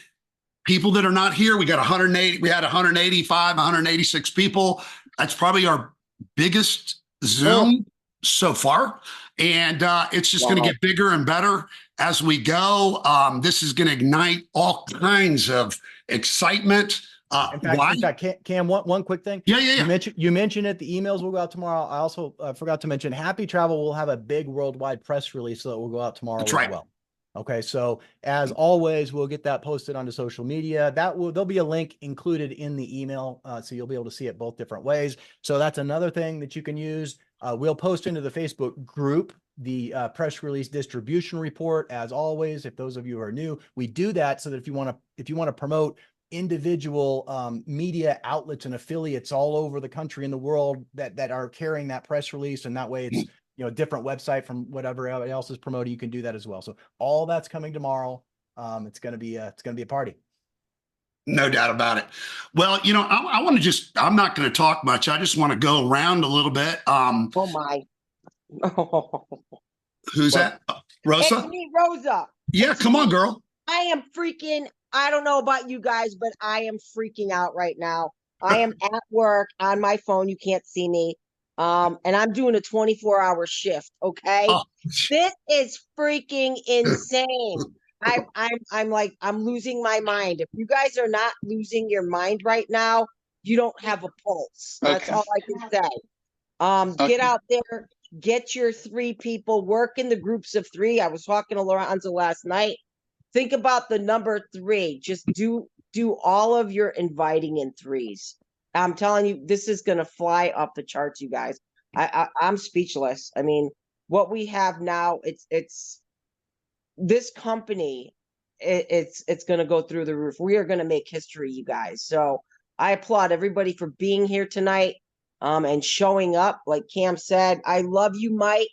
people that are not here. We got 180. We had 185, 186 people. That's probably our biggest Zoom so far. And it's just going to get bigger and better as we go. This is going to ignite all kinds of excitement. In fact, Cam, one quick thing. Yeah. You mentioned it. The emails will go out tomorrow. I also forgot to mention Happi Travel will have a big worldwide press release that will go out tomorrow as well. Okay, so as always, we'll get that posted onto social media. There'll be a link included in the email, so you'll be able to see it both different ways. So that's another thing that you can use. We'll post into the Facebook group the press release distribution report. As always, if those of you are new, we do that so that if you want to promote individual media outlets and affiliates all over the country and the world that are carrying that press release, and that way it's a different website from whatever else is promoting, you can do that as well. So all that's coming tomorrow. It's gonna be a party. No doubt about it. Well, I want to I'm not going to talk much. I just want to go around a little bit. Oh my. Who's that? Rosa? It's me, Rosa. Yeah, come on, girl. I am freaking, I don't know about you guys, but I am freaking out right now. I am at work on my phone. You can't see me. And I'm doing a 24-hour shift. Okay. Oh. This is freaking insane. I'm losing my mind. If you guys are not losing your mind right now, you don't have a pulse. That's all I can say. Get out there, get your 3 people, work in the groups of 3. I was talking to Lorenzo last night. Think about the number 3. Just do all of your inviting in 3s. I'm telling you, this is going to fly up the charts, you guys. I'm speechless. I mean, what we have now, it's this company, it's going to go through the roof. We are going to make history, you guys. So I applaud everybody for being here tonight and showing up. Like Cam said, I love you, Mike.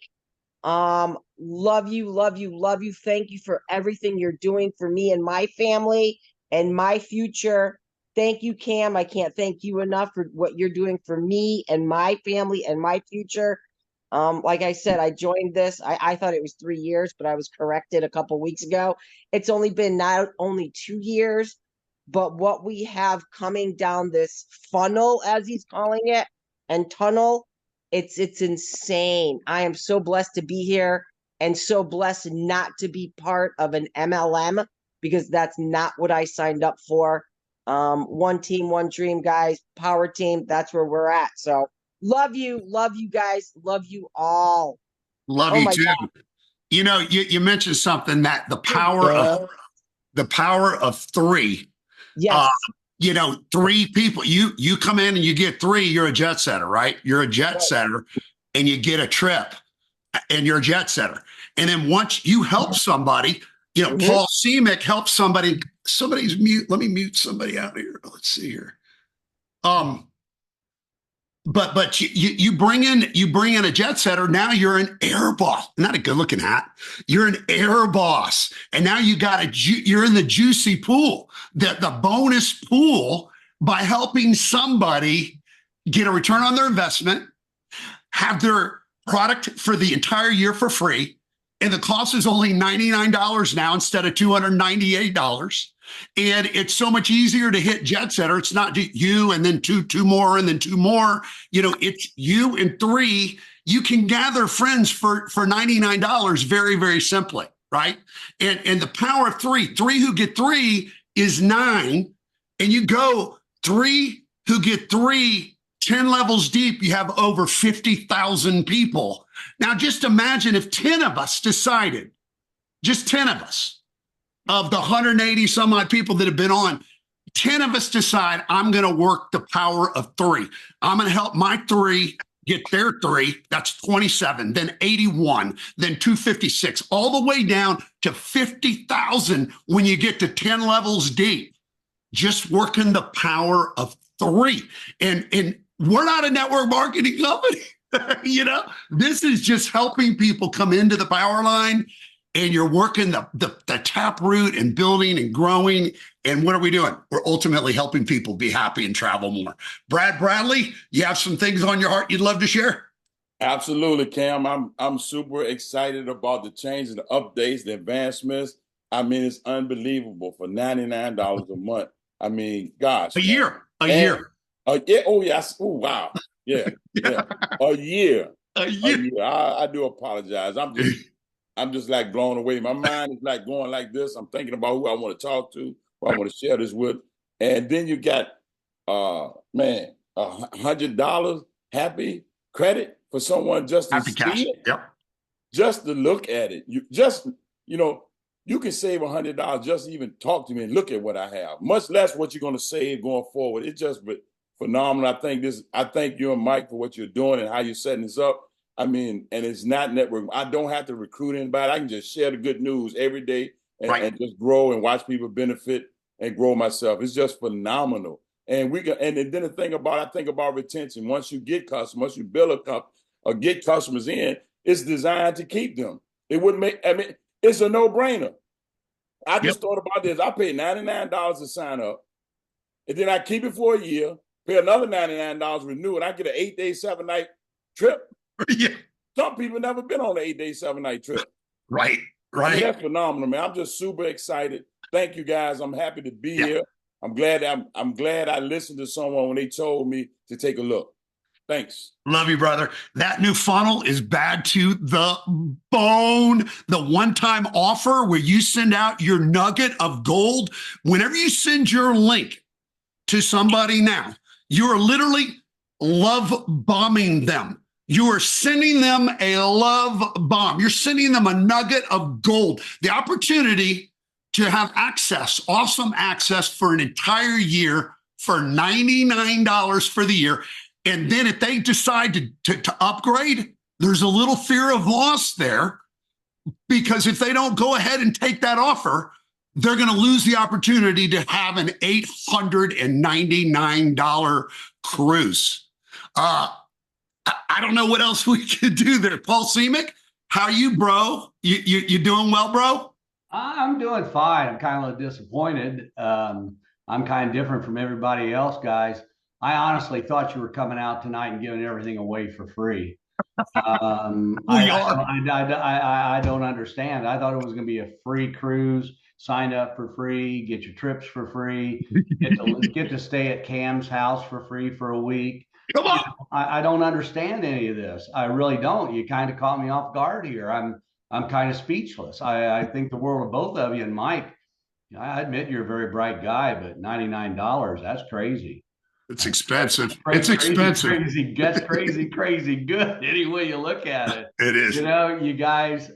Love you. Thank you for everything you're doing for me and my family and my future. Thank you, Cam. I can't thank you enough for what you're doing for me and my family and my future. Like I said, I joined this. I thought it was 3 years, but I was corrected a couple weeks ago. It's only been not only 2 years, but what we have coming down this funnel, as he's calling it, and tunnel, it's insane. I am so blessed to be here and so blessed not to be part of an MLM, because that's not what I signed up for. One team, one dream, guys. Power team. That's where we're at. So love you guys. Love you all. Love you too. God. You mentioned something, that the power of 3. Yes. 3 people. You come in and you get 3. You're a jet setter, right? You're a jet setter, and you get a trip, and you're a jet setter. And then once you help somebody, Paul Semick helps somebody. Somebody's mute. Let me mute somebody out here. Let's see here. But you bring in a jet setter. Now you're an air boss. Not a good looking hat. You're an air boss, and now you're in the juicy pool, the bonus pool, by helping somebody get a return on their investment, have their product for the entire year for free, and the cost is only $99 now instead of $298. And it's so much easier to hit jet setter. It's not just you and then two more and then 2 more. It's you and 3. You can gather friends for $99 very, very simply, right? And the power of 3 who get 3 is 9. And you go 3 who get 3, 10 levels deep, you have over 50,000 people. Now, just imagine if 10 of us decided, just 10 of us, of the 180 some odd people that have been on, 10 of us decide, I'm going to work the power of 3. I'm going to help my 3 get their 3. That's 27, then 81, then 256, all the way down to 50,000 when you get to 10 levels deep. Just working the power of 3. And we're not a network marketing company. This is just helping people come into the power line, and you're working the tap root and building and growing. And what are we doing? We're ultimately helping people be happy and travel more. Bradley, you have some things on your heart you'd love to share? Absolutely, Cam. I'm super excited about the changes, the updates, the advancements. I mean, it's unbelievable for $99 a month. I mean, gosh. A year. Yeah, oh, yes. Oh, wow. Yeah, yeah. A year. A year. I do apologize. I'm just like blown away. My mind is like going like this. I'm thinking about who I want to talk to, who I want to share this with. And then you got, man, $100 happy credit for someone just to HappiCash. see it, Yep. just to look at it. You can save $100 just to even talk to me and look at what I have, much less what you're going to save going forward. It's just phenomenal. I thank you and Mike for what you're doing and how you're setting this up. I mean, and it's not network. I don't have to recruit anybody. I can just share the good news every day and just grow and watch people benefit and grow myself. It's just phenomenal. And then the thing I think about retention. Once you get customers, once you build or get customers in, it's designed to keep them. It wouldn't it's a no-brainer. I just thought about this. I paid $99 to sign up, and then I keep it for a year, pay another $99 renew, and I get an 8-day, 7-night trip. Yeah. Some people never been on an 8-day, 7-night trip. Right. I mean, that's phenomenal, man. I'm just super excited. Thank you, guys. I'm happy to be here. I'm glad I listened to someone when they told me to take a look. Thanks. Love you, brother. That new funnel is bad to the bone. The one-time offer where you send out your nugget of gold. Whenever you send your link to somebody now, you are literally love bombing them. You are sending them a love bomb. You're sending them a nugget of gold. The opportunity to have access, awesome access for an entire year for $99 for the year. And then if they decide to upgrade, there's a little fear of loss there, because if they don't go ahead and take that offer, they're going to lose the opportunity to have an $899 cruise. I don't know what else we could do there. Paul Semick, how are you, bro? You doing well, bro? I'm doing fine. I'm kind of disappointed. I'm kind of different from everybody else, guys. I honestly thought you were coming out tonight and giving everything away for free. I don't understand. I thought it was going to be a free cruise. Sign up for free, get your trips for free, get to stay at Cam's house for free for a week. Come on. I don't understand any of this. I really don't. You kind of caught me off guard here. I'm kind of speechless. I think the world of both of you. And Mike, I admit you're a very bright guy, but $99, that's crazy. It's expensive. It's expensive. That's crazy good. Any way you look at it. It is. You know, you guys,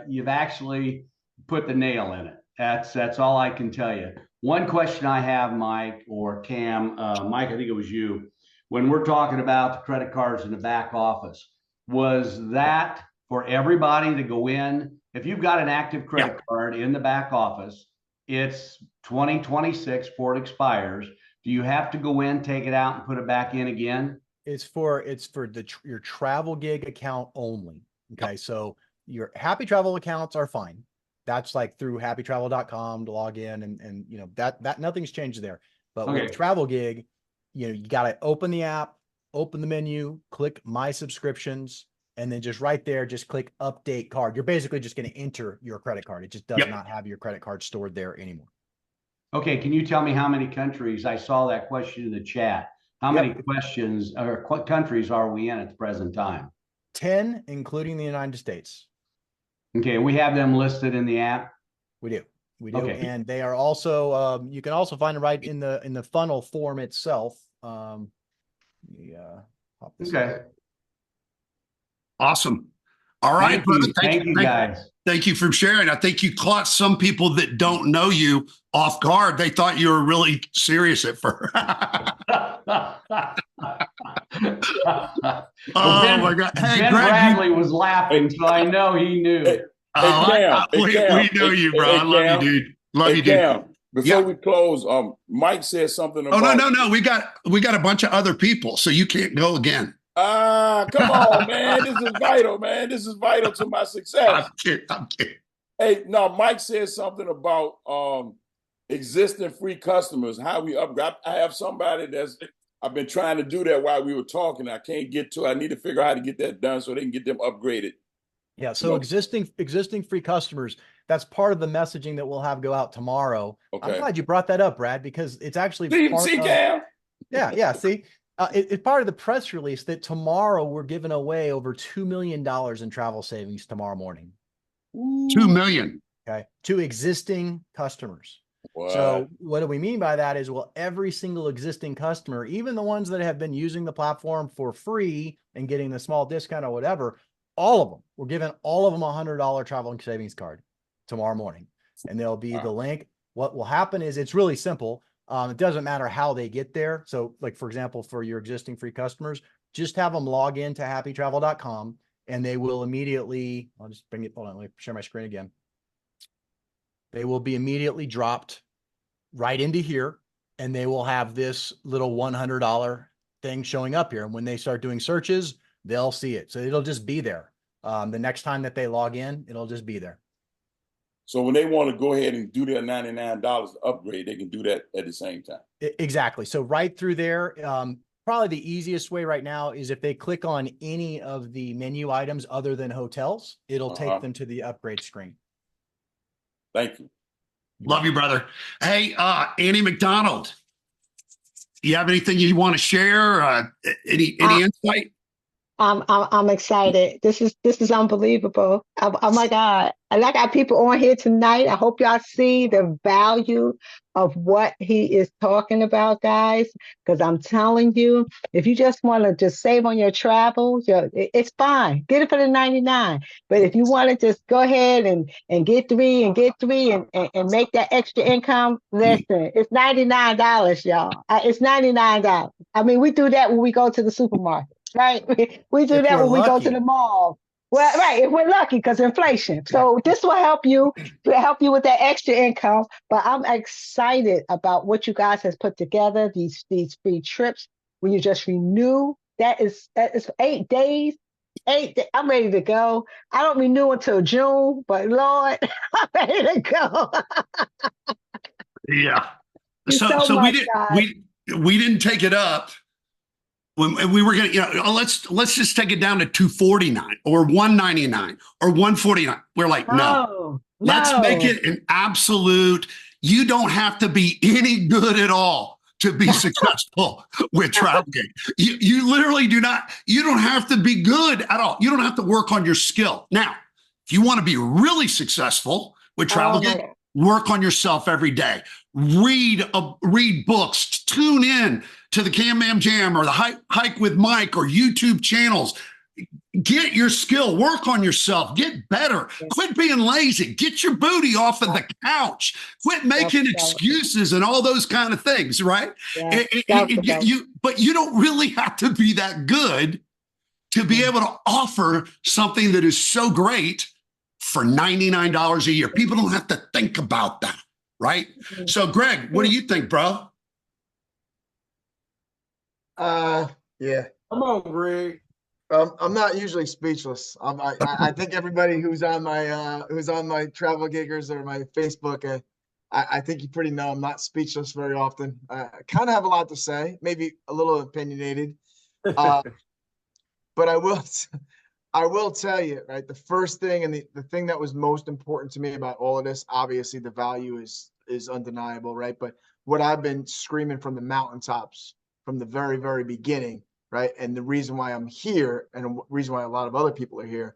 you've actually put the nail in it. That's all I can tell you. One question I have, Mike or Cam, Mike, I think it was you, when we're talking about the credit cards in the back office, was that for everybody to go in? If you've got an active credit card in the back office, it's 2026 before it expires. Do you have to go in, take it out, and put it back in again? It's for your travel gig account only. Okay, so your Happi Travel accounts are fine. That's like through HappiTravel.com to log in, and you know that nothing's changed there. But with travel gig, you got to open the app, open the menu, click My Subscriptions, and then just right there, just click Update Card. You're basically just going to enter your credit card. It just does not have your credit card stored there anymore. Okay, can you tell me how many countries? I saw that question in the chat. How many countries are we in at the present time? 10, including the United States. Okay, we have them listed in the app. We do. Okay. And they are also you can also find it right in the funnel form itself. Awesome. All right, brother. Thank you, guys. Thank you for sharing. I think you caught some people that don't know you off guard. They thought you were really serious at first. My God. Hey, Ben Greg, Bradley was laughing, so I know he knew. We know you, bro. I love you, dude. Love you, dude. Before we close, Mike said something about. Oh, no. We got a bunch of other people, so you can't go again. Come on, man. This is vital, man. This is vital to my success. I'm kidding. Hey, no, Mike said something about existing free customers, how we upgrade. I have somebody I've been trying to do that while we were talking. I can't get to it. I need to figure out how to get that done so they can get them upgraded. Yeah. So existing free customers, that's part of the messaging that we'll have go out tomorrow. I'm Okay. glad you brought that up, Brad, because it's actually See, Cam? yeah. See, it's part of the press release that tomorrow we're giving away over $2 million in travel savings tomorrow morning. 2 million. Okay. To existing customers. What? So what do we mean by that is, well, every single existing customer, even the ones that have been using the platform for free and getting the small discount or whatever, all of them, we're giving all of them $100 travel and savings card tomorrow morning. And there'll be the link. What will happen is it's really simple. It doesn't matter how they get there. So like, for example, for your existing free customers, just have them log in to HappiTravel.com and they will immediately, I'll just bring it, hold on, let me share my screen again. They will be immediately dropped right into here and they will have this little $100 thing showing up here. And when they start doing searches, they'll see it. So it'll just be there. The next time that they log in, it'll just be there. So when they want to go ahead and do their $99 upgrade, they can do that at the same time. Exactly. So right through there, probably the easiest way right now is if they click on any of the menu items other than hotels, it'll take them to the upgrade screen. Thank you. Love you, brother. Hey, Annie McDonald, you have anything you want to share? Any insight? I'm excited. This is unbelievable. Oh my God. And I got people on here tonight. I hope y'all see the value of what he is talking about, guys. Because I'm telling you, if you just want to just save on your travel, it's fine. Get it for the 99. But if you want to just go ahead and get three and make that extra income, listen, it's $99, y'all. It's $99. I mean, we do that when we go to the supermarket. Right. We do that when we go to the mall. Well, right. If we're lucky, because inflation. So this will help you with that extra income. But I'm excited about what you guys has put together, these free trips when you just renew. That is 8 days. I'm ready to go. I don't renew until June, but Lord, I'm ready to go. Yeah. So we didn't take it up. When we were going to, let's just take it down to $249 or $199 or $149. We're like, no. Let's make it an absolute. You don't have to be any good at all to be successful with Travelgate. You literally do not. You don't have to be good at all. You don't have to work on your skill. Now, if you want to be really successful with Travelgate, work on yourself every day. Read books. Tune in to the Cam Bam Jam or the Hike with Mike or YouTube channels. Get your skill. Work on yourself. Get better. Quit being lazy. Get your booty off of the couch. Quit making excuses and all those kind of things, right? But you don't really have to be that good to be able to offer something that is so great for $99 a year. People don't have to think about that, right? So, Greg, what do you think, bro? Yeah. Come on, Greg. I'm not usually speechless. I think everybody who's on my travel giggers or my Facebook, I think you pretty know I'm not speechless very often. I kind of have a lot to say, maybe a little opinionated, but I will tell you, right? The first thing and the thing that was most important to me about all of this, obviously the value is undeniable, right? But what I've been screaming from the mountaintops from the very, very beginning, right? And the reason why I'm here and the reason why a lot of other people are here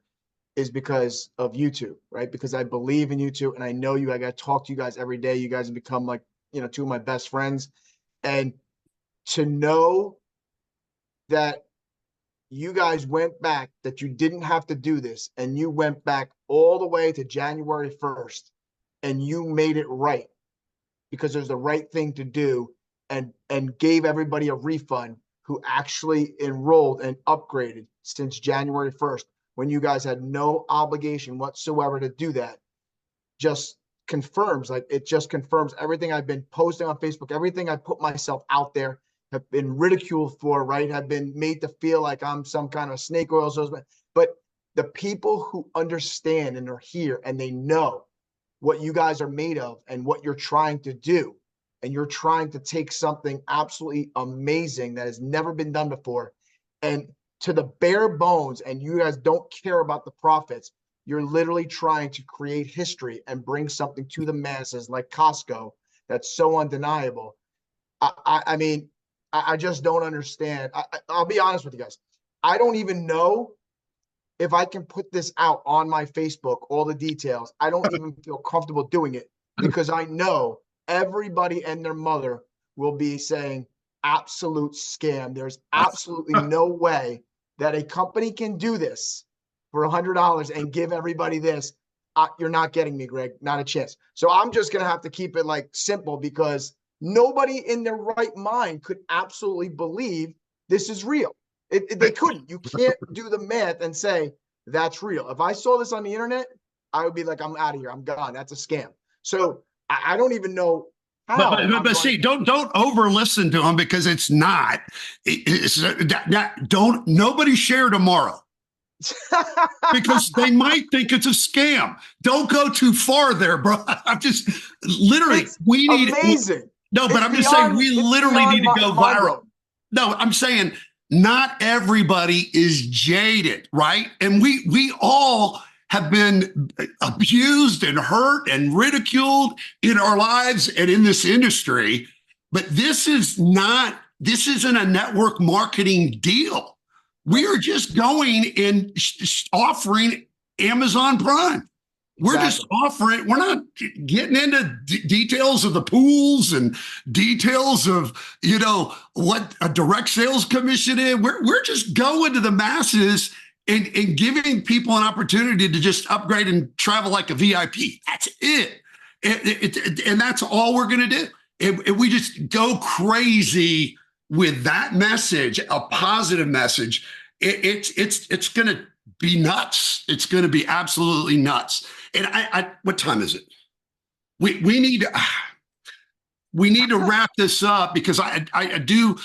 is because of YouTube, right? Because I believe in YouTube and I know you. I got to talk to you guys every day. You guys have become like, two of my best friends. And to know that you guys went back, that you didn't have to do this, and you went back all the way to January 1st and you made it right because there's the right thing to do and gave everybody a refund who actually enrolled and upgraded since January 1st when you guys had no obligation whatsoever to do that, just confirms everything I've been posting on Facebook, everything I put myself out there, have been ridiculed for, right? Have been made to feel like I'm some kind of snake oil salesman. But the people who understand and are here and they know what you guys are made of and what you're trying to do, and you're trying to take something absolutely amazing that has never been done before and to the bare bones, and you guys don't care about the profits, you're literally trying to create history and bring something to the masses like Costco that's so undeniable. I mean, I just don't understand. I'll be honest with you guys. I don't even know if I can put this out on my Facebook, all the details. I don't even feel comfortable doing it because I know everybody and their mother will be saying absolute scam. There's absolutely no way that a company can do this for $100 and give everybody this. You're not getting me, Greg. Not a chance. So I'm just going to have to keep it like simple because nobody in their right mind could absolutely believe this is real. They couldn't. You can't do the math and say that's real. If I saw this on the internet, I would be like, I'm out of here. I'm gone. That's a scam. So I don't even know how. But see, don't over listen to them because it's not. Nobody share tomorrow. Because they might think it's a scam. Don't go too far there, bro. I'm just literally, we need amazing. No, but I'm just saying we literally need to go viral. No, I'm saying not everybody is jaded, right? And we all have been abused and hurt and ridiculed in our lives and in this industry. But this isn't a network marketing deal. We are just going and offering Amazon Prime. We're just offering, we're not getting into details of the pools and details of, what a direct sales commission is. We're just going to the masses and giving people an opportunity to just upgrade and travel like a VIP. That's it. And that's all we're going to do. If we just go crazy with that message, a positive message, it's going to be nuts. It's going to be absolutely nuts. And what time is it? We need to wrap this up because I do.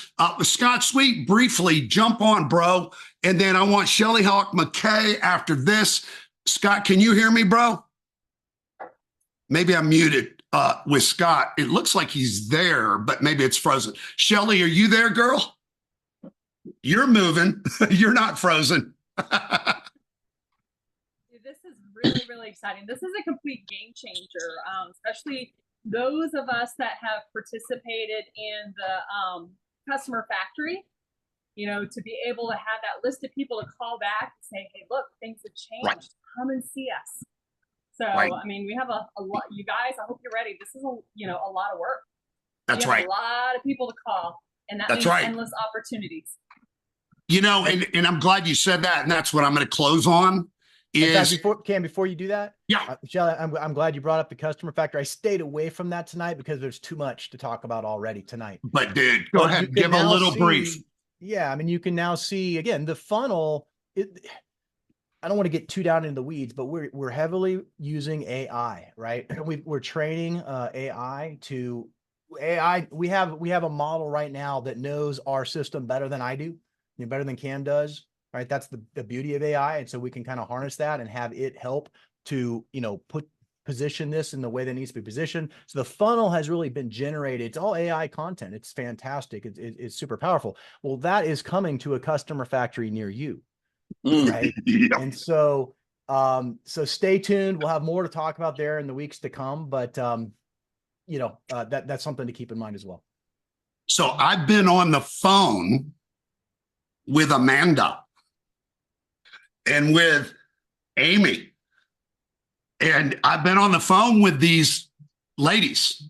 Scott Sweet, briefly jump on, bro, and then I want Shelly Hawk McKay after this. Scott, can you hear me, bro? Maybe I'm muted with Scott. It looks like he's there, but maybe it's frozen. Shelly, are you there, girl? You're moving. You're not frozen. This is really, really exciting. This is a complete game changer, especially those of us that have participated in the customer factory, to be able to have that list of people to call back and say, hey, look, things have changed. Right. Come and see us. So, right. I mean, we have a lot, you guys, I hope you're ready. This is a lot of work. That's right. A lot of people to call, and that means endless opportunities. And I'm glad you said that. And that's what I'm going to close on. Before you do that, yeah, Shelly, I'm glad you brought up the customer factor. I stayed away from that tonight because there's too much to talk about already tonight. But dude, go ahead, give a little brief. Yeah, I mean, you can now see again the funnel. I don't want to get too down into the weeds, but we're heavily using AI, right? We're training AI to AI. We have a model right now that knows our system better than I do, better than Cam does. Right. That's the beauty of AI. And so we can kind of harness that and have it help to, position this in the way that needs to be positioned. So the funnel has really been generated. It's all AI content. It's fantastic. It's super powerful. Well, that is coming to a customer factory near you. Right. Yeah. And so, so stay tuned. We'll have more to talk about there in the weeks to come, but, that's something to keep in mind as well. So I've been on the phone with Amanda and with Amy. And I've been on the phone with these ladies.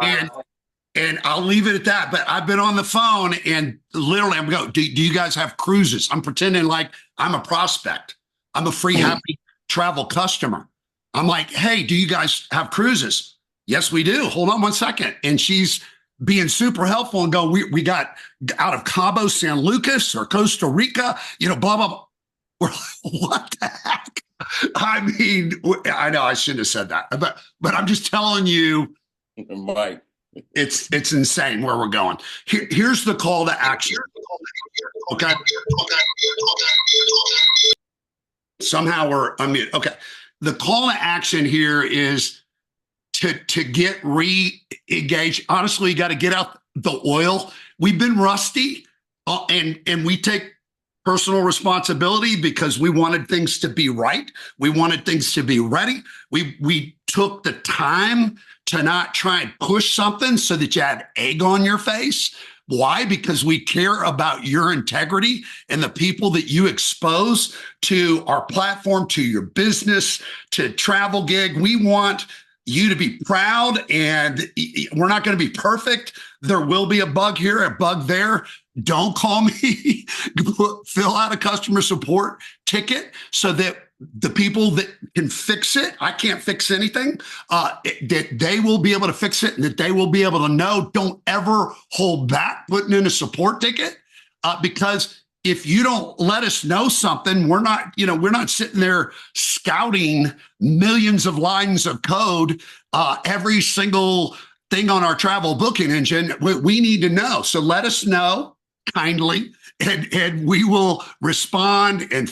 And I'll leave it at that. But I've been on the phone and literally I'm going, do you guys have cruises? I'm pretending like I'm a prospect. I'm a free Happi Travel customer. I'm like, hey, do you guys have cruises? Yes, we do. Hold on one second. And she's being super helpful and go, we got out of Cabo San Lucas or Costa Rica, blah, blah, blah. We're like, what the heck? I mean, I know I shouldn't have said that, but I'm just telling you, Mike, it's insane where we're going. Here's the call to action. Okay. Somehow we're unmuted. Okay. The call to action here is to get re-engaged. Honestly, you got to get out the oil. We've been rusty and we take personal responsibility because we wanted things to be right. We wanted things to be ready. We took the time to not try and push something so that you had egg on your face. Why? Because we care about your integrity and the people that you expose to our platform, to your business, to Travel Gig. We want you to be proud, and we're not going to be perfect. There will be a bug here, a bug there. Don't call me. Fill out a customer support ticket so that the people that can fix it, I can't fix anything, that they will be able to fix it, and that they will be able to know. Don't ever hold back putting in a support ticket, because if you don't let us know something, we're not sitting there scouting millions of lines of code, every single thing on our travel booking engine. We need to know. So let us know kindly, and we will respond and,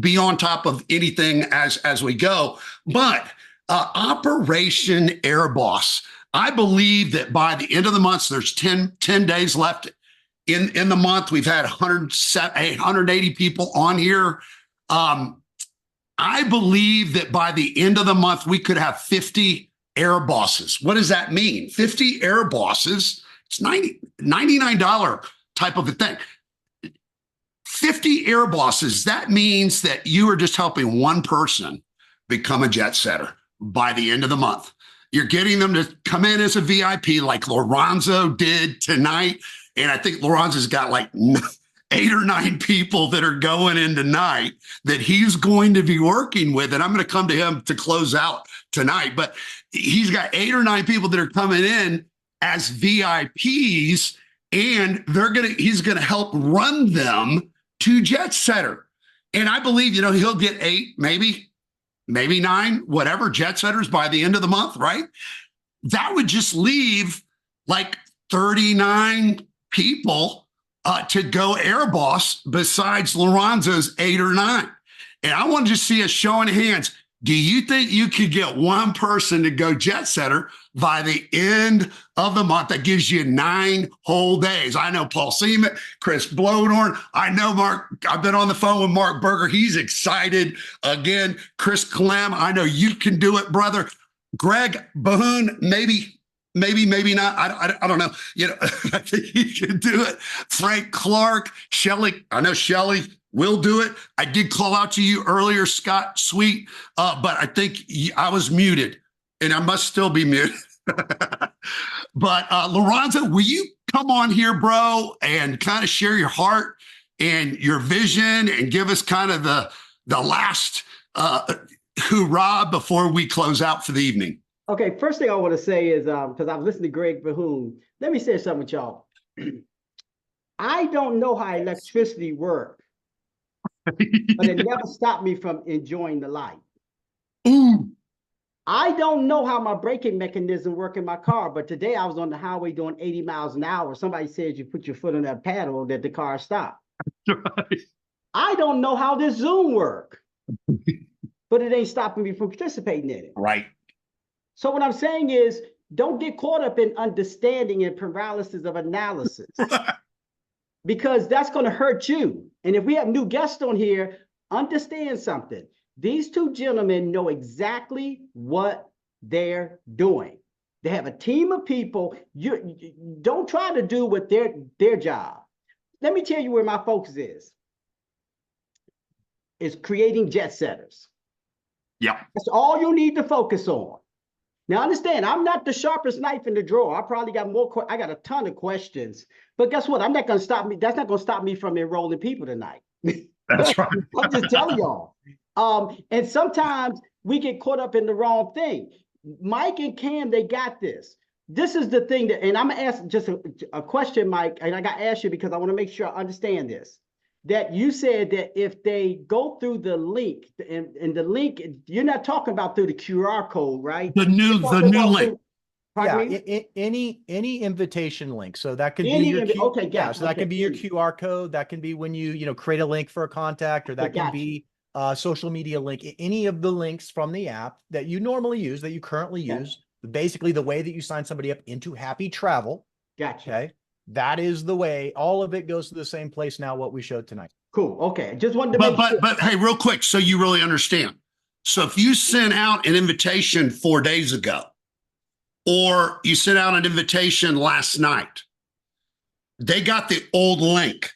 be on top of anything as we go. But Operation Air Boss, I believe that by the end of the month, there's 10 days left in the month. We've had 880 people on here. I believe that by the end of the month, we could have 50 air bosses. What does that mean? 50 air bosses. It's $99 type of a thing. 50 air bosses. That means that you are just helping one person become a jet setter by the end of the month. You're getting them to come in as a VIP like Lorenzo did tonight. And I think Lorenzo's got like 8 or 9 people that are going in tonight that he's going to be working with. And I'm going to come to him to close out tonight. But he's got 8 or 9 people that are coming in as VIPs, and he's going to help run them to jet setter. And I believe, he'll get 8, maybe 9, whatever jet setters by the end of the month, right? That would just leave like 39 people to go air boss besides Lorenzo's 8 or 9. And I want to just see a show of hands. Do you think you could get one person to go jet setter by the end of the month? That gives you 9 whole days. I know Paul Seaman, Chris Blodorn. I know Mark. I've been on the phone with Mark Berger. He's excited. Again, Chris Clem. I know you can do it, brother. Greg Bahoon, maybe not. I don't know. I think he can do it. Frank Clark, Shelly. I know Shelly will do it. I did call out to you earlier, Scott Sweet, but I think I was muted, and I must still be muted. But Lorenzo, will you come on here, bro, and kind of share your heart and your vision, and give us kind of the last hoorah before we close out for the evening? Okay, first thing I want to say is, because I've listened to Greg Bahoon, let me say something with y'all. I don't know how electricity works, but it never stopped me from enjoying the light. I don't know how my braking mechanism works in my car, but today I was on the highway doing 80 miles an hour. Somebody said you put your foot on that paddle that the car stopped. Right. I don't know how this Zoom works, but it ain't stopping me from participating in it. Right. So what I'm saying is, don't get caught up in understanding and paralysis of analysis, because that's going to hurt you. And if we have new guests on here, understand something. These 2 gentlemen know exactly what they're doing. They have a team of people. You don't try to do what their job. Let me tell you where my focus is. It's creating jet setters. Yeah. That's all you need to focus on. Now, understand, I'm not the sharpest knife in the drawer. I probably got I got a ton of questions. But guess what? I'm not going to stop me. That's not going to stop me from enrolling people tonight. That's right. I'm just telling y'all. And sometimes we get caught up in the wrong thing. Mike and Cam, they got this. This is the thing that, and I'm going to ask just a question, Mike, and I got to ask you because I want to make sure I understand this. That you said that if they go through the link, and the link, you're not talking about through the QR code, right? The new link. Yeah, any invitation link. So that could be your that can be your QR code. That can be when you create a link for a contact, or that can be social media link. Any of the links from the app that you normally use, that you currently use, basically the way that you sign somebody up into Happi Travel. Gotcha. Okay. That is the way. All of it goes to the same place now, what we showed tonight. Cool. Okay. Just wanted to make sure. But hey, real quick, so you really understand. So if you sent out an invitation 4 days ago, or you sent out an invitation last night, they got the old link.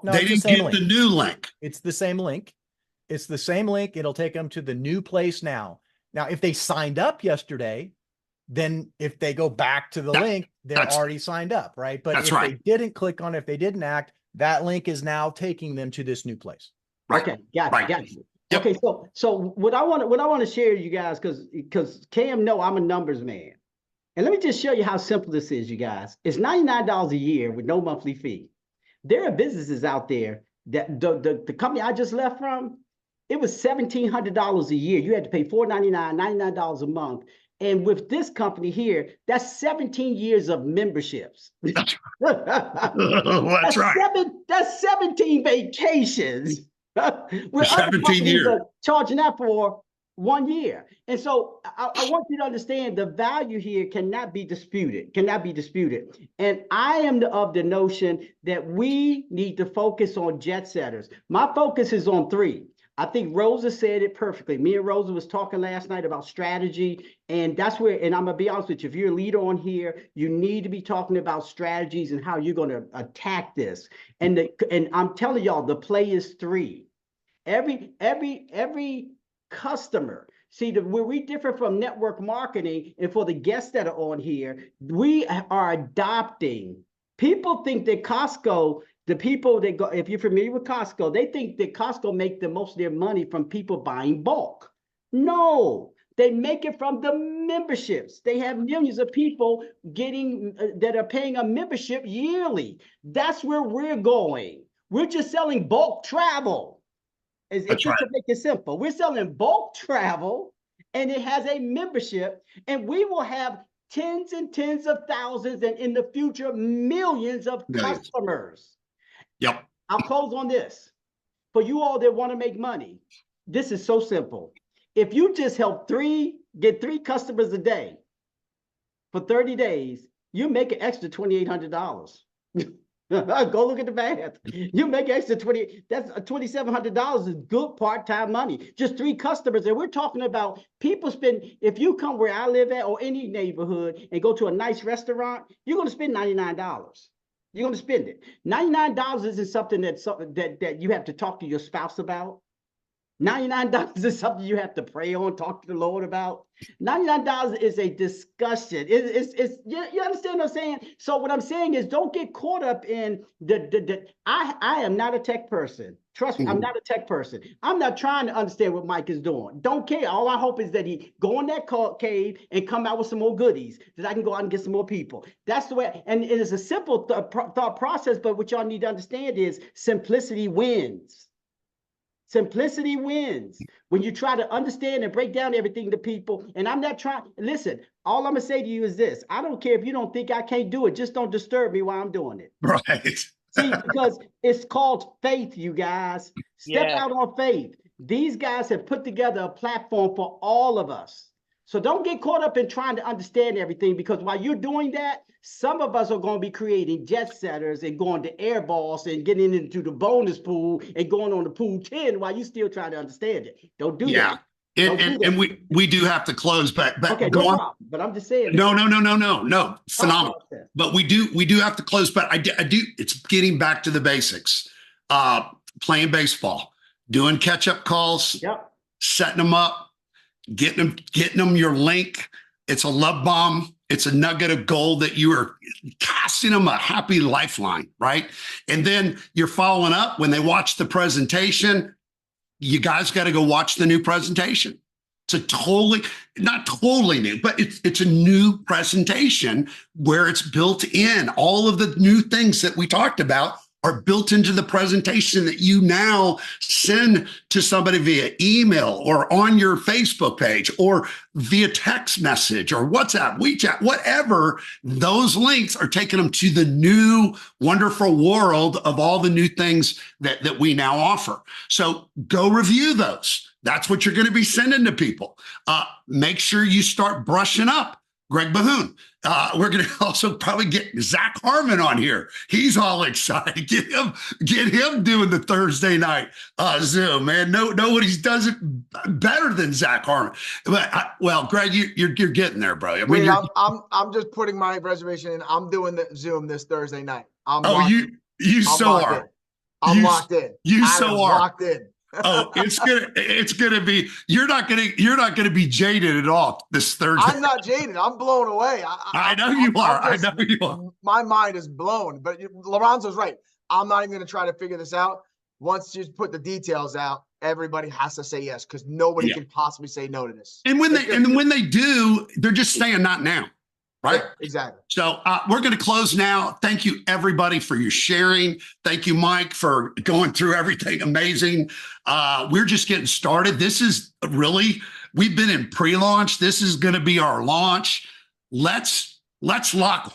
No, They it's didn't the same get link. the new link. It's the same link. It's the same link. It'll take them to the new place now. Now, if they signed up yesterday, then if they go back to the link, they're already signed up, right? But if they didn't click on it, if they didn't act, that link is now taking them to this new place. Right. Okay, got you, Right. got you. Yep. Okay, so what I want to share with you guys, because Cam know I'm a numbers man. And let me just show you how simple this is, you guys. It's $99 a year with no monthly fee. There are businesses out there that the company I just left from, it was $1,700 a year. You had to pay $4.99, $99 a month. And with this company here, that's 17 years of memberships. That's right. That's 17 vacations. Where 17 years. are charging that for 1 year. And so I want you to understand the value here cannot be disputed, And I am of the notion that we need to focus on jet setters. My focus is on 3. I think Rosa said it perfectly. Me and Rosa was talking last night about strategy, and that's where, and I'm gonna be honest with you, if you're a leader on here, you need to be talking about strategies and how you're gonna attack this. And I'm telling y'all, the play is 3. Every customer, see, where we differ from network marketing, and for the guests that are on here, we are adopting. People think that Costco, the people that go, if you're familiar with Costco, they think that Costco make the most of their money from people buying bulk. No, they make it from the memberships. They have millions of people getting that are paying a membership yearly. That's where we're going. We're just selling bulk travel. It's just to make it simple. We're selling bulk travel, and it has a membership, and we will have tens and tens of thousands, and in the future, millions of customers. Yep. I'll close on this. For you all that want to make money, this is so simple. If you just help get 3 customers a day for 30 days, you make an extra $2,800. Go look at the math. You make extra that's $2,700 is good part-time money. Just 3 customers. And we're talking about people spend, if you come where I live at or any neighborhood and go to a nice restaurant, you're going to spend $99. You're going to spend it. $99 isn't something that you have to talk to your spouse about. $99 is something you have to pray on, talk to the Lord about. $99 is a discussion. You understand what I'm saying? So what I'm saying is, don't get caught up in I am not a tech person. Trust me, I'm not a tech person. I'm not trying to understand what Mike is doing. Don't care. All I hope is that he go in that cave and come out with some more goodies that I can go out and get some more people. That's the way. And it is a simple thought process, but what y'all need to understand is simplicity wins. Simplicity wins when you try to understand and break down everything to people. And I'm not trying, listen, all I'm going to say to you is this. I don't care if you don't think I can't do it. Just don't disturb me while I'm doing it. Right. See, because it's called faith, you guys. Step out on faith. These guys have put together a platform for all of us. So don't get caught up in trying to understand everything, because while you're doing that, some of us are going to be creating jet setters and going to airballs and getting into the bonus pool and going on the pool 10 while you still trying to understand it. Don't do that. And we do have to close, but okay, no problem. But I'm just saying. No. Phenomenal. But we do have to close. But I do. It's getting back to the basics. Playing baseball, doing catch-up calls, setting them up, getting them your link. It's a love bomb. It's a nugget of gold that you are casting them a happy lifeline, right? And then you're following up when they watch the presentation. You guys got to go watch the new presentation. It's not totally new, but it's a new presentation where it's built in. All of the new things that we talked about are built into the presentation that you now send to somebody via email or on your Facebook page or via text message or WhatsApp, WeChat, whatever. Those links are taking them to the new wonderful world of all the new things that we now offer. So go review those. That's what you're going to be sending to people. Make sure you start brushing up Greg Bahoon. We're going to also probably get Zach Harmon on here. He's all excited. Get him doing the Thursday night Zoom, man. Nobody's does it better than Zach Harmon. But well, Greg, you're getting there, bro. I mean, Wait, I'm just putting my reservation in. I'm doing the Zoom this Thursday night. I'm locked in. You so are locked in. Oh, it's gonna be. You're not gonna be jaded at all this Thursday. I'm not jaded. I'm blown away. I know you are. I know you are. My mind is blown. But Lorenzo's right. I'm not even gonna try to figure this out. Once you put the details out, everybody has to say yes because nobody can possibly say no to this. And when they do, they're just saying not now. Right? Yeah, exactly. So we're going to close now. Thank you, everybody, for your sharing. Thank you, Mike, for going through everything amazing. We're just getting started. This is really, we've been in pre-launch. This is going to be our launch. Let's lock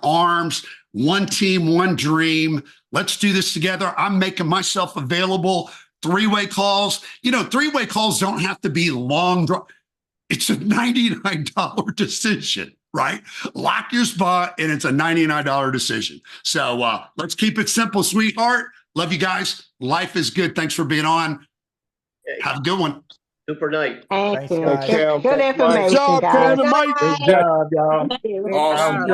arms. One team, one dream. Let's do this together. I'm making myself available. Three-way calls. Three-way calls don't have to be long. It's a $99 decision, right? Lock your spot, and it's a $99 decision. So let's keep it simple, sweetheart. Love you guys. Life is good. Thanks for being on. Have a good one. Super night. Thank you. Cam. Good information, Good job, guys. Cam and Mike. Good job, y'all. Awesome.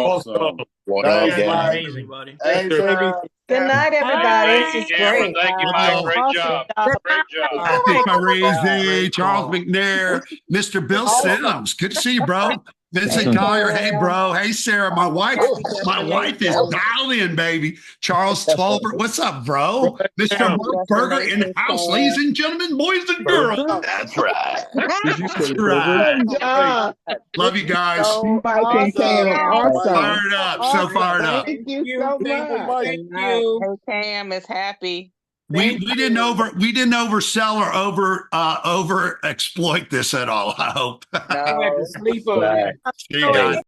Awesome. Amazing. Hey, baby. Good night, everybody. This is great. Thank you, Mike. Great job. Great job. Happy Parisi, Charles McNair, Mr. Bill Sims. Good to see you, bro. Vincent Collier. Hey, bro. Hey, Sarah. My wife is dialed in, baby. Charles Tolbert. What's up, bro? Mr. Mark Berger in house, ladies and gentlemen, boys and girls. That's right. That's right. Love you guys. Mike and Cam, awesome. Fired up. So fired up. Thank you so much. Thank you. Hey, Cam is happy. We didn't oversell or over exploit this at all. I hope. No. Sleep on it. See you guys.